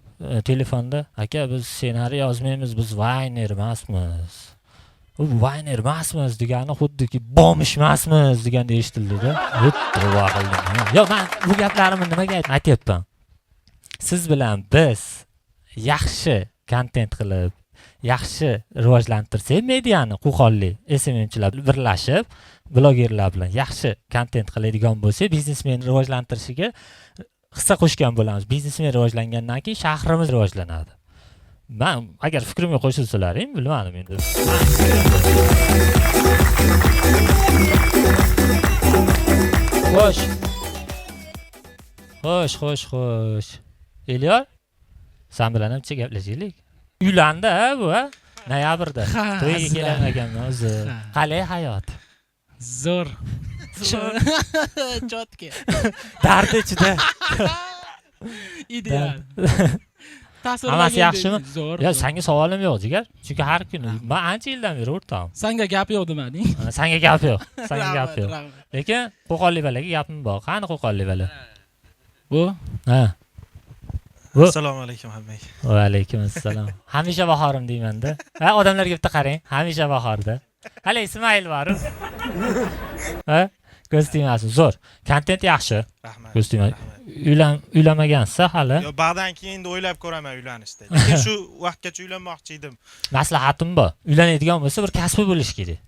Speaker 1: telefonda, aka biz ssenariy yozmaymiz, biz Vayner emasmiz. U Vayner emasmiz degani xuddiki bomish emasmiz deganda eshitildi-da. O'ttirib qoldim. Yo, men bu gaplarimni nimaga aytyapman? Siz bilan biz yaxshi kontent qilib, yaxshi rivojlantirsak mediani, Qo'qonli SMMchilar birlashib, blogerlar bilan yaxshi kontent qiladigan bo'lsak, biznesmen rivojlantirishiga hissa qo'shgan bo'lamiz. Biznesmen rivojlangandan keyin shahrimiz rivojlanadi. Men agar fikrimga qo'shilsalaring, bilmadim endi. Xo'sh. Elyor, sen bilan ham gaplashaylik. Uylandi bu, ha? Noyabrda. To'yga kelamaganman o'zi. Qalay hayot?
Speaker 11: Zo'r. Chotki.
Speaker 1: Dardi ichida.
Speaker 11: Ideal.
Speaker 1: Hammasi yaxshimi?
Speaker 11: Zo'r.
Speaker 1: Yo, senga savolim yo'q, jigar. Chunki har kuni men ancha yildan beri o'rtog'im.
Speaker 11: Senga gap yo'q demading.
Speaker 1: Senga gap yo'q. Senga gap yo'q.
Speaker 11: Rahmat.
Speaker 1: Lekin qo'qonliklarga gapim bor. Qani qo'qonliklar?
Speaker 11: Bu?
Speaker 1: Ha.
Speaker 12: Assalomu alaykum hammaga.
Speaker 1: Va alaykum assalom. Hamisha bahorim deyman-da. Ha, odamlarga bitta qarang. Hamisha bahorda. Hali Ismoil bor. Ha? Ko'z tegmasin. Zo'r. Kontent yaxshi.
Speaker 12: Rahmat.
Speaker 1: Ko'z tegmasin. Uylanmagansiz hali?
Speaker 12: Yo, ba'dan keyin endi o'ylab ko'raman uylanishni. Lekin shu vaqtgacha uylanmoqchi edim.
Speaker 1: Maslahatim bor. Uylanadigan bo'lsa bir kasbi bo'lish kerak.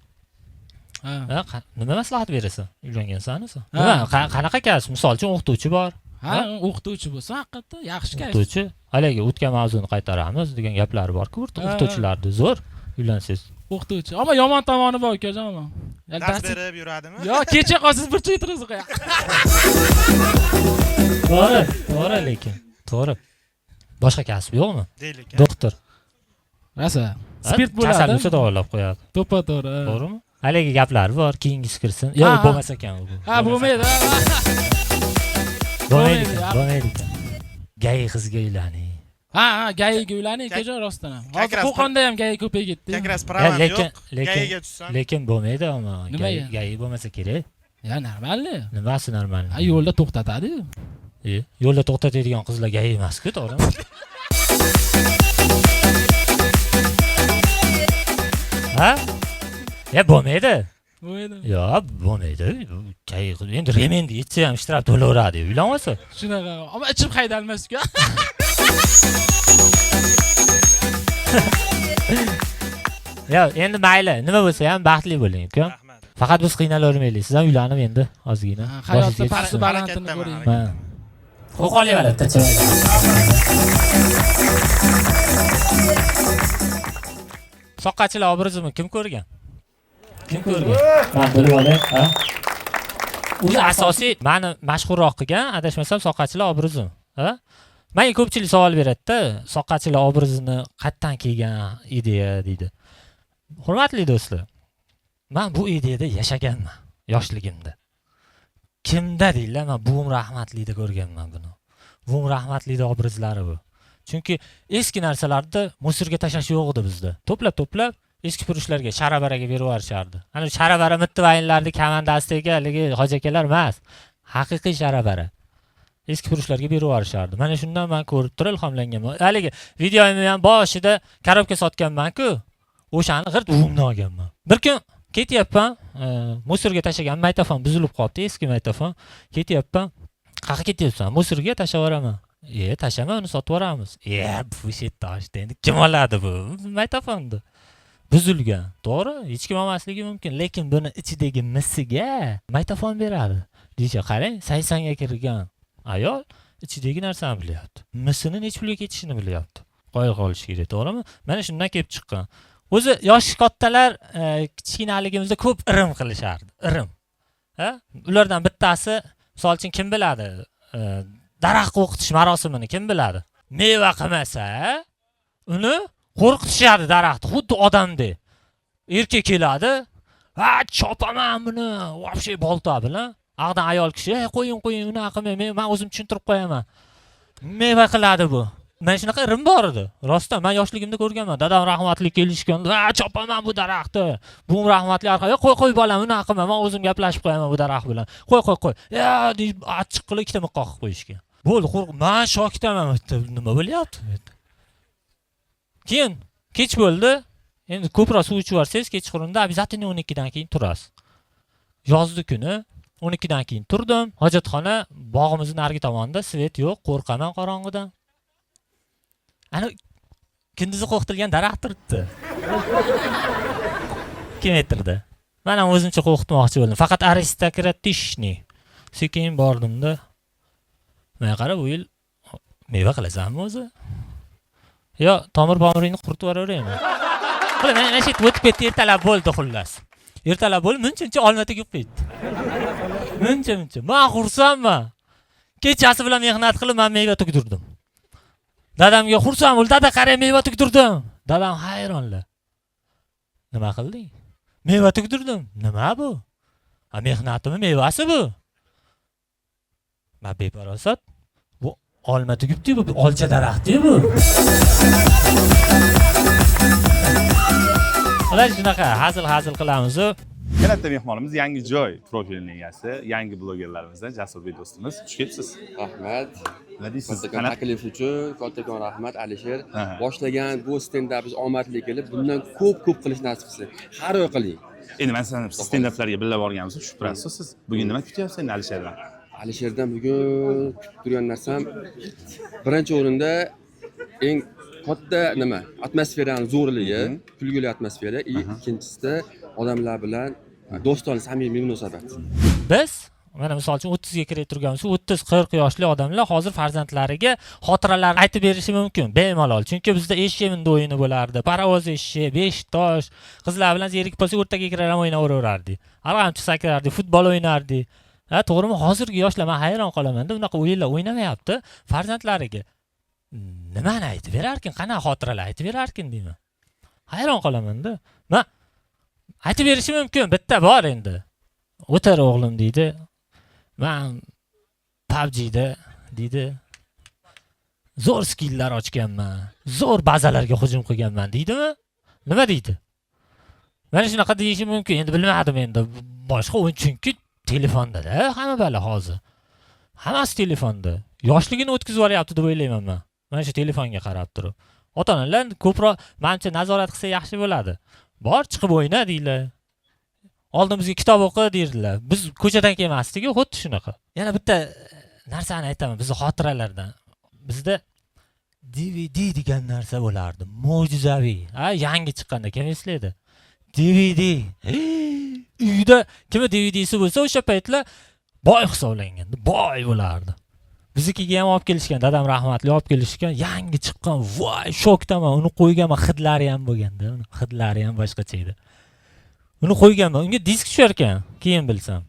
Speaker 11: Ha.
Speaker 1: Nima maslahat berasan? Uylangansan-ku. Nima? Qanaqa kasb? Misol uchun o'qituvchi bor.
Speaker 11: Ha, o'qituvchi bo'lsa, haqiqatda yaxshi kasb.
Speaker 1: O'qituvchi. Haligi o'tgan mavzuni qaytaramiz degan gaplar bor-ku, o'qituvchilarda zo'r uylansangiz.
Speaker 11: O'qituvchi. Ammo yomon tomoni bor ukajon.
Speaker 12: Dars berib yuradimi?
Speaker 11: Yo, kecha qolsiz bir choy o'tirasiz qo'ya.
Speaker 1: To'g'ri lekin. To'g'ri. Boshqa kasb yo'qmi?
Speaker 12: Deylik.
Speaker 1: Doktor.
Speaker 11: Rasa. Spirt bo'ladi.
Speaker 1: Kasallikni davolab qo'yadi.
Speaker 11: To'g'ri.
Speaker 1: To'g'rimi? Haligi gaplar bor, keyingisi kirsin. Yo'q, bo'lmas ekan u.
Speaker 11: Ha, bo'lmaydi.
Speaker 1: Bo'lmaydi. Gay qizga uylaning.
Speaker 11: Ha, gayga uylaning akajon rostdan ham. Hozir Qo'qonda ham gay ko'payib ketdi.
Speaker 12: Kakras pravam yo'q.
Speaker 1: Lekin bo'lmaydi, ammo gay bo'lmasa kerak.
Speaker 11: Ya, normalni.
Speaker 1: Nimasi normalni?
Speaker 11: Ha, yo'lda to'xtatadi.
Speaker 1: Yo'lda to'xtatadigan qizlar gay emas-ku, to'g'rimi? Ha? Ya, bo'lmaydi.
Speaker 11: Bo'lmaydi.
Speaker 1: Yo'q, bo'lmaydi. Gay qiz endi remendi yetsa ham ishtirab to'laveradi, uylanmasa.
Speaker 11: Shunaqa. Ammo ichib haydalmas-ku.
Speaker 1: Ya, endi mayli, nima bo'lsa ham baxtli bo'ling, uka. Faqat biz qiynalavermaylik. Siz ham uylanib endi ozgina.
Speaker 11: Hayotda pasti balandini ko'ring.
Speaker 1: Ha. Qo'qonliklar tachamaydi. Soqqachilar obrazini kim ko'rgan? Kim ko'rgan? Ha, bilib olay, ha. O'zi asosiy meni mashhurroq qilgan, adashmasam, soqqachilar obrazim, ha? Menga ko'pchilik savol beradi-da, soqqachilar obrazini qayerdan kelgan ideya deydi. Hurmatli do'stlar, men bu ideyada yashaganman yoshligimda. Kimda deylar, men buvim rahmatlikda ko'rganman buni. Buvim rahmatlikda obrazlari bu. Chunki eski narsalarda musirga tashlash yo'q edi bizda. To'plab eski purushlarga, sharabaraga berib yuborishardi. Ana sharabara mittivaynlarning komandasidagi haligi hoji akalar emas, haqiqiy sharabara. Eski purushlarga berib yuborishardi. Mana shundan men ko'rib turib ilhomlanganman. Haligi videoyimni ham boshida korobka sotganman-ku, o'shani g'irt buvimdan olganman. Bir kun ketyapman, musirga tashlagan maytafon buzilib qoldi, eski maytafon. Ketyapman. Qayerga ketyapsan? Musirga tashlab yuboraman. Tashlama, uni sotib yuboramiz. Bu shetdoshda endi kim oladi bu maytafonni? Buzilgan. To'g'ri, hech kim olmasligi mumkin, lekin buni ichidagi misiga maytafon beradi. Deycha, qarang, 80 ga kirgan ayol ichidagi narsani bilyapti. Misini nech pulga ketishini bilyapti. Qo'yib qolish kerak, to'g'rimi? Mana shundan kelib chiqqan. O'zi yosh kattalar kichkinaligimizda ko'p irim qilishardi. Irim. Ha? Ulardan bittasi, misol uchun kim biladi? Daraxt o'qitish marosimini kim biladi? Meva qilmasa, uni qo'rqitishadi daraxtni, xuddi odamdek. Erkak keladi, ha, chopaman buni, вообще bolta bilan. Aqdan ayol kishi, qo'ying, unaqa qilmang, men o'zim tushuntirib qo'yaman. Meva qiladi bu. Men shunaqa irim bor edi. Rostdan men yoshligimda ko'rganman. Dadam rahmatli kelishgan, ha, chopaman bu daraxtni. Buvim rahmatli orqaga, qo'y bolam, unaqa qilma, men o'zim gaplashib qo'yaman bu daraxt bilan. Qo'y. Ya, deb achchiq qilib ikkita miqqa qilib qo'yishgan. Bo'ldi, men shokdaman, nima bo'lyapti? Keyin kech bo'ldi. Endi ko'proq suv ichib yorsangiz, kechqurunda обязательно 12 dan keyin turasiz. Yozdi kuni 12 dan keyin turdim. Hojatxona bog'imizning narigi tomonida, svet yo'q, qo'rqaman qorong'idan. Ana kunduzi qo'rqitilgan daraxt turibdi. Kim aytirdi? Men ham o'zimcha qo'rqitmoqchi bo'ldim. Faqat aristokratishni. Sekin bordimda. Men qarab, bu yil meva qilasanmi o'zi? Yo, tomir-pomiringni quritib yuboraveraymi? Qilib, mana shu o'tib ketdi, ertalab bo'ldi xullas. Ertalab bo'lib, muncha olma tegib ketdi. Muncha. Men xursandman. Kechasi bilan mehnat qilib, men meva tugdirdim. Dadamga xursand bo'l, dada qarang, meva tugdirdim. Dadam hayronlar. Nima qilding? Meva tugdirdim. Nima bu? Mehnatimi mevasi bu. Ma beparosat. Bu olma tugibdi, bu olcha daraxti bu. Ular shunaqa hazil qilamiz.
Speaker 2: Katta mehmonimiz yangi joy profilining egasi, yangi blogerlarimizdan Jasurbek do'stimiz. Xush kelibsiz.
Speaker 13: Rahmat.
Speaker 2: Nima deysiz?
Speaker 13: Kattakon taklif uchun kattakon rahmat Alisher. Boshlagan bu stendapingiz omadli kelib, bundan ko'p qilish nasib qilsin. Har oy qiling.
Speaker 2: Endi men sizlarni stendaplarga birga borganmiz, shubhasiz siz. Bugun nima kutyapsiz endi Alisherdan?
Speaker 13: Alisherdan bugun kutib turgan narsam birinchi o'rinda eng katta nima? Atmosferaning zo'rligi, kulgili atmosfera, ikkinchisida odamlar bilan do'stona samimiy munosabat.
Speaker 1: Biz mana misol uchun 30 ga kirib turganmiz, 30-40 yoshli odamlar hozir farzandlariga xotiralarni aytib berishi mumkin, bemalol. Chunki bizda eshak mindi o'yini bo'lardi, parovoz eshak, 5 tosh, qizlar bilan zerik bo'lsa o'rtaga kirib ham o'ynayverardik. Arg'amchi sakrardik, futbol o'ynardik. Ha, to'g'rimi? Hozirgi yoshlar men hayron qolaman-da, unaqa o'yinlar o'ynamayapti. Farzandlariga nimani aytib berarkin, qanaqa xotiralar aytib berarkin deyman. Hayron qolaman-da. Men aytib berishi mumkin, bitta bor endi. O'tar o'g'lim deydi. Men PUBG'da deydi. Zo'r skilllar ochganman, zo'r bazalarga hujum qilganman deydimi? Nima deydi? Mana shunaqa deyishi mumkin. Endi bilmadim endi. Boshqa o'yin chunki telefonda-da hamma bala hozir. Hammasi telefonda. Yoshligini o'tkazib yuboryapti deb o'ylayman men. Mana shu telefonga qarab turib. Ota-onalar ko'proq menimcha nazorat qilsa yaxshi bo'ladi. Bor chiqib o'yna deylar. Oldimizga kitob o'qi derdilar. Biz ko'chadan kelmasdik-ku, xuddi shunaqa. Yana bitta narsani aytaman, bizning xotiralardan. Bizda DVD degan narsa bo'lardi. Mo'jizaviy. Ha, yangi chiqqanda kim eslaydi? DVD. Uyda kim DVDsi bo'lsa, o'sha paytlar boy hisoblangan, boy bo'lardi. Biznikiga ham olib kelishgan, dadam rahmatli olib kelishgan, yangi chiqqan, voy, shokdaman. Uni qo'yganman, hidlari ham bo'lganda, hidlari ham boshqacha edi. Uni qo'yganman, unga disk tushar ekan, keyin bilsam.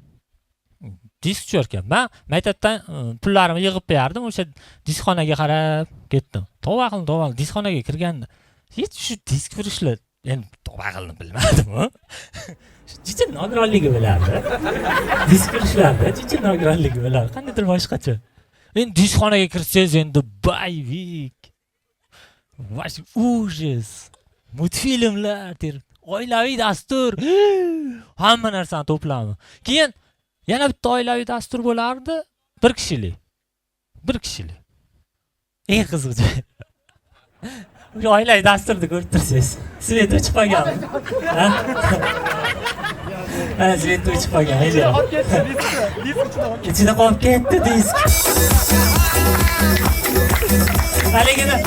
Speaker 1: Disk tushar ekan. Men maktabdan pullarimni yig'ib berdim, o'sha diskxonaga qarab ketdim. Tovaqilni diskxonaga kirganda, hech shu disk turishlar, endi tovaqilni bilmadim-ku. Jicha nogironligi bilardi. Disk turishlarda jicha nogironligi bilardi. Qandaydir boshqacha. Endi diskxonaga kirsangiz endi bayvik. Vash ужас. Multfilmlar, oilaviy dastur. Hamma narsani to'plami. Keyin yana bitta oilaviy dastur bo'lardi, bir kishilik. Eng qiziq joy. O'sha oilaviy dasturni ko'rib tursangiz, svet o'chib qolgan. Ha? Mana svet o'chib qolgan edi. Ichida qolib ketdi disk. Haligini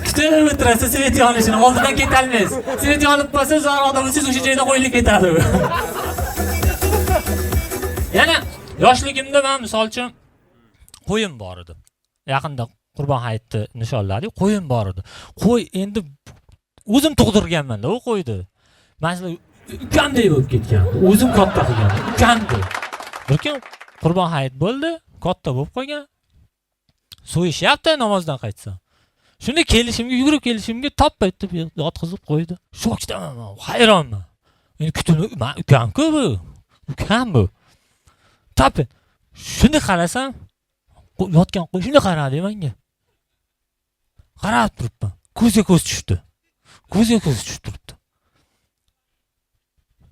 Speaker 1: kutib o'tirasiz, svet yonishini oldidan ketolmaysiz. Svet yonib qolsa, zaroda siz o'sha joyda qo'yilib ketadi. Yana yoshligimda men misol uchun qo'yim bor edi. Yaqinda Qurbon hayitni nishonladik, qo'yim bor edi. Qo'y endi o'zim tug'dirganman-da u qo'ydi. Mana ukamdek bo'lib ketgan. O'zim katta qilganman. Ukamdek. Bir kun Qurbon hayit bo'ldi, katta bo'lib qolgan. So'yishyapti namozdan qaytsam. Shunda yugurib kelishimga toppa etib yotqizib qo'ydi. Shokdaman, hayronman. Endi kutilib, men ukam-ku bu. Ukam bu. Toppa. Shunda qarasam, yotgan qo'y shunda qaradi menga. Qarab turibman. Ko'zga ko'z tushdi. Turibdi.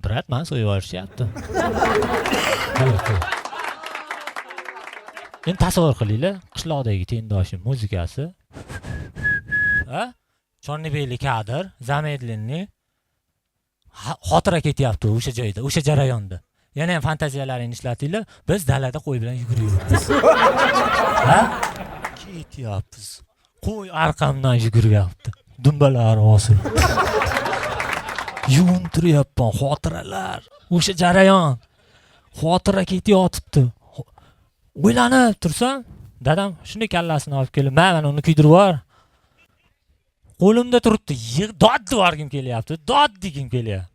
Speaker 1: Brat, men so'yib yuborishyapti. Endi tasavvur qilinglar, qishloqdagi tengdoshim muzikasi. Ha? Chornibeyli kadr, zamedlinni xotira ketyapti o'sha joyda, o'sha jarayonda. Yana ham fantaziyalaringni ishlatinglar, biz dalada qo'y bilan yugurib. Ha? Ketyapmiz. Qo'y orqamdan yuguryapti. Dumbalari osilib. Yuvintiryapman xotiralar. O'sha jarayon. Xotira ketyapti. O'ylanib tursam, dadam shunday kallasini olib kelib, mana uni kuydirib yubor. Qo'limda turibdi, dod devorgim kelyapti, dod degim kelyapti.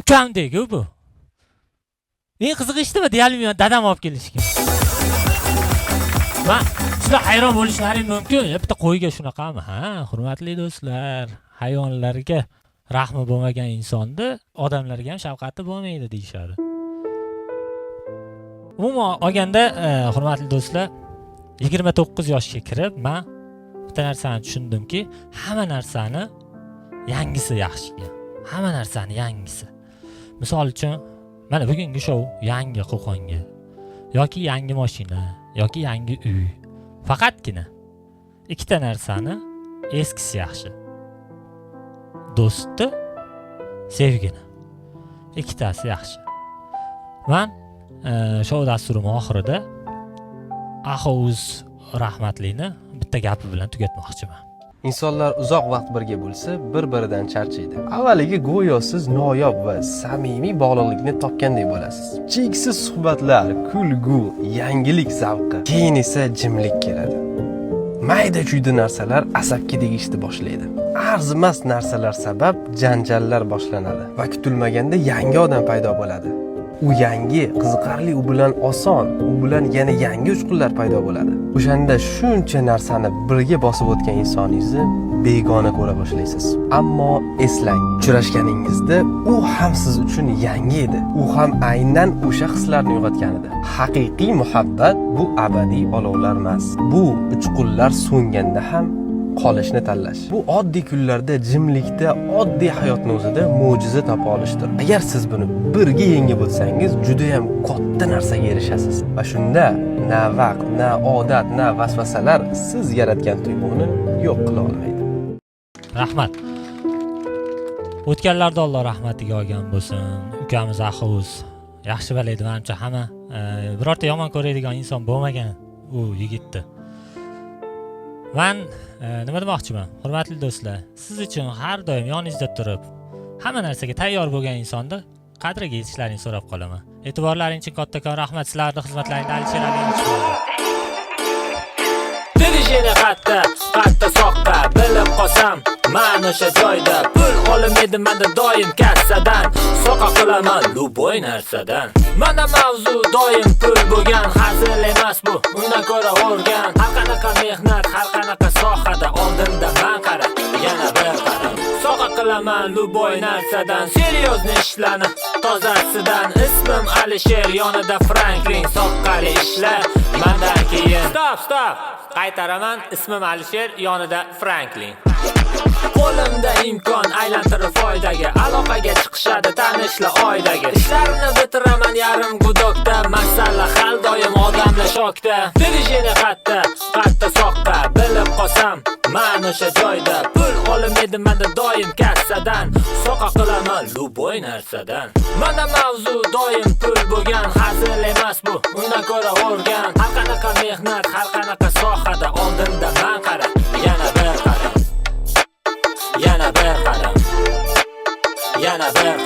Speaker 1: Ukamdek bu. Eng qizig'i ishdimi deyalmayman, dadam olib kelishgan. Men sizlar hayron bo'lishlaring mumkin. Bitta qo'yga shunaqami? Ha, hurmatli do'stlar, hayvonlarga rahmi bo'lmagan insonni odamlarga ham shafqati bo'lmaydi deyshadi. Umuman olganda, hurmatli do'stlar, 29 yoshga kirib, men bitta narsani tushundimki, hamma narsani yangisi yaxshi. Hamma narsani yangisi. Misol uchun, mana bugungi shou yangi Qo'qonga yoki yangi mashina yoki yangi uy. Faqatgina ikkita narsani eskisi yaxshi. Do'stni, sevgini. Ikkitasi yaxshi. Men shou dasturim oxirida Ahuz rahmatlini bitta gapi bilan tugatmoqchiman.
Speaker 14: Insonlar uzoq vaqt birga bo'lsa, bir-biridan charchaydi. Avvaliga go'yo siz noyob va samimiy bog'liqlikni topgandek bo'lasiz. Cheksiz suhbatlar, kulgu, yangilik zavqi, keyin esa jimlik keladi. Mayda-chuyda narsalar asabga tegishni boshlaydi. Arzimas narsalar sabab janjallar boshlanadi va kutilmaganda yangi odam paydo bo'ladi. U yangi, qiziqarli, u bilan oson, u bilan yana yangi uchqunlar paydo bo'ladi. O'shanda shuncha narsani birga bosib o'tgan insoningizni begona ko'ra boshlaysiz. Ammo eslang, uchrashganingizda u ham siz uchun yangi edi. U ham aynan o'sha hislarni uyg'otgan edi. Haqiqiy muhabbat bu abadiy olovlar emas. Bu uchqunlar so'nganda ham qolishni tanlash. Bu oddiy kunlarda, jimlikda, oddiy hayotning o'zida mo'jiza topa olishdir. Agar siz buni birga yengib o'tsangiz, juda ham katta narsaga erishasiz. Va shunda na vaqt, na odat, na vasvasalar siz yaratgan tuyg'uni yo'q qila olmaydi.
Speaker 1: Rahmat. O'tganlarda Alloh rahmatiga olgan bo'lsin. Ukamiz Ahuz yaxshi bilaydi, menimcha hamma birorta yomon ko'radigan inson bo'lmagan u yigitni. Men nima demoqchiman? Hurmatli do'stlar, siz uchun har doim yoningizda turib, hamma narsaga tayyor bo'lgan insonni qadriga yetishlaringizni so'rab qolaman. E'tiborlaringiz uchun kattakon rahmat. Sizlarning xizmatlaringizni Alisher Aliyev qildi. Dirishini qatta soqqa bilib qolsam, men o'sha joyda pul olmaydi menda doim kassadan. Soqa qilaman luboy narsadan. Menda mavzu doim pul bo'lgan, hazil emas bu, undan ko'ra o'rgan. Har qanaqa mehnat, har qanaqa sohada oldinda men qara, yana bir qara. Soqa qilaman luboy narsadan, seryozni ishlarni tozasidan. Ismim Alisher, yonida Franklin, soqqali ishlar mendan keyin. Stop. Qaytaraman, ismim Alisher, yonida Franklin. Qo'limda imkon aylantirib foydaga, aloqaga chiqishadi tanishlar oydagi. Ishlarimni bitiraman yarim gudokda, masala hal doim odamlar shokda. Dirishini qatta soqqa bilib qolsam, men o'sha joyda pul olmaydi menda doim kassadan. Soqa qilaman luboy narsadan. Menda mavzu doim pul bo'lgan, hazil emas bu, undan ko'ra o'rgan. Har qanaqa mehnat, har qanaqa sohada oldinda men qara, yana bir qara. Yana bir qadam, yana bir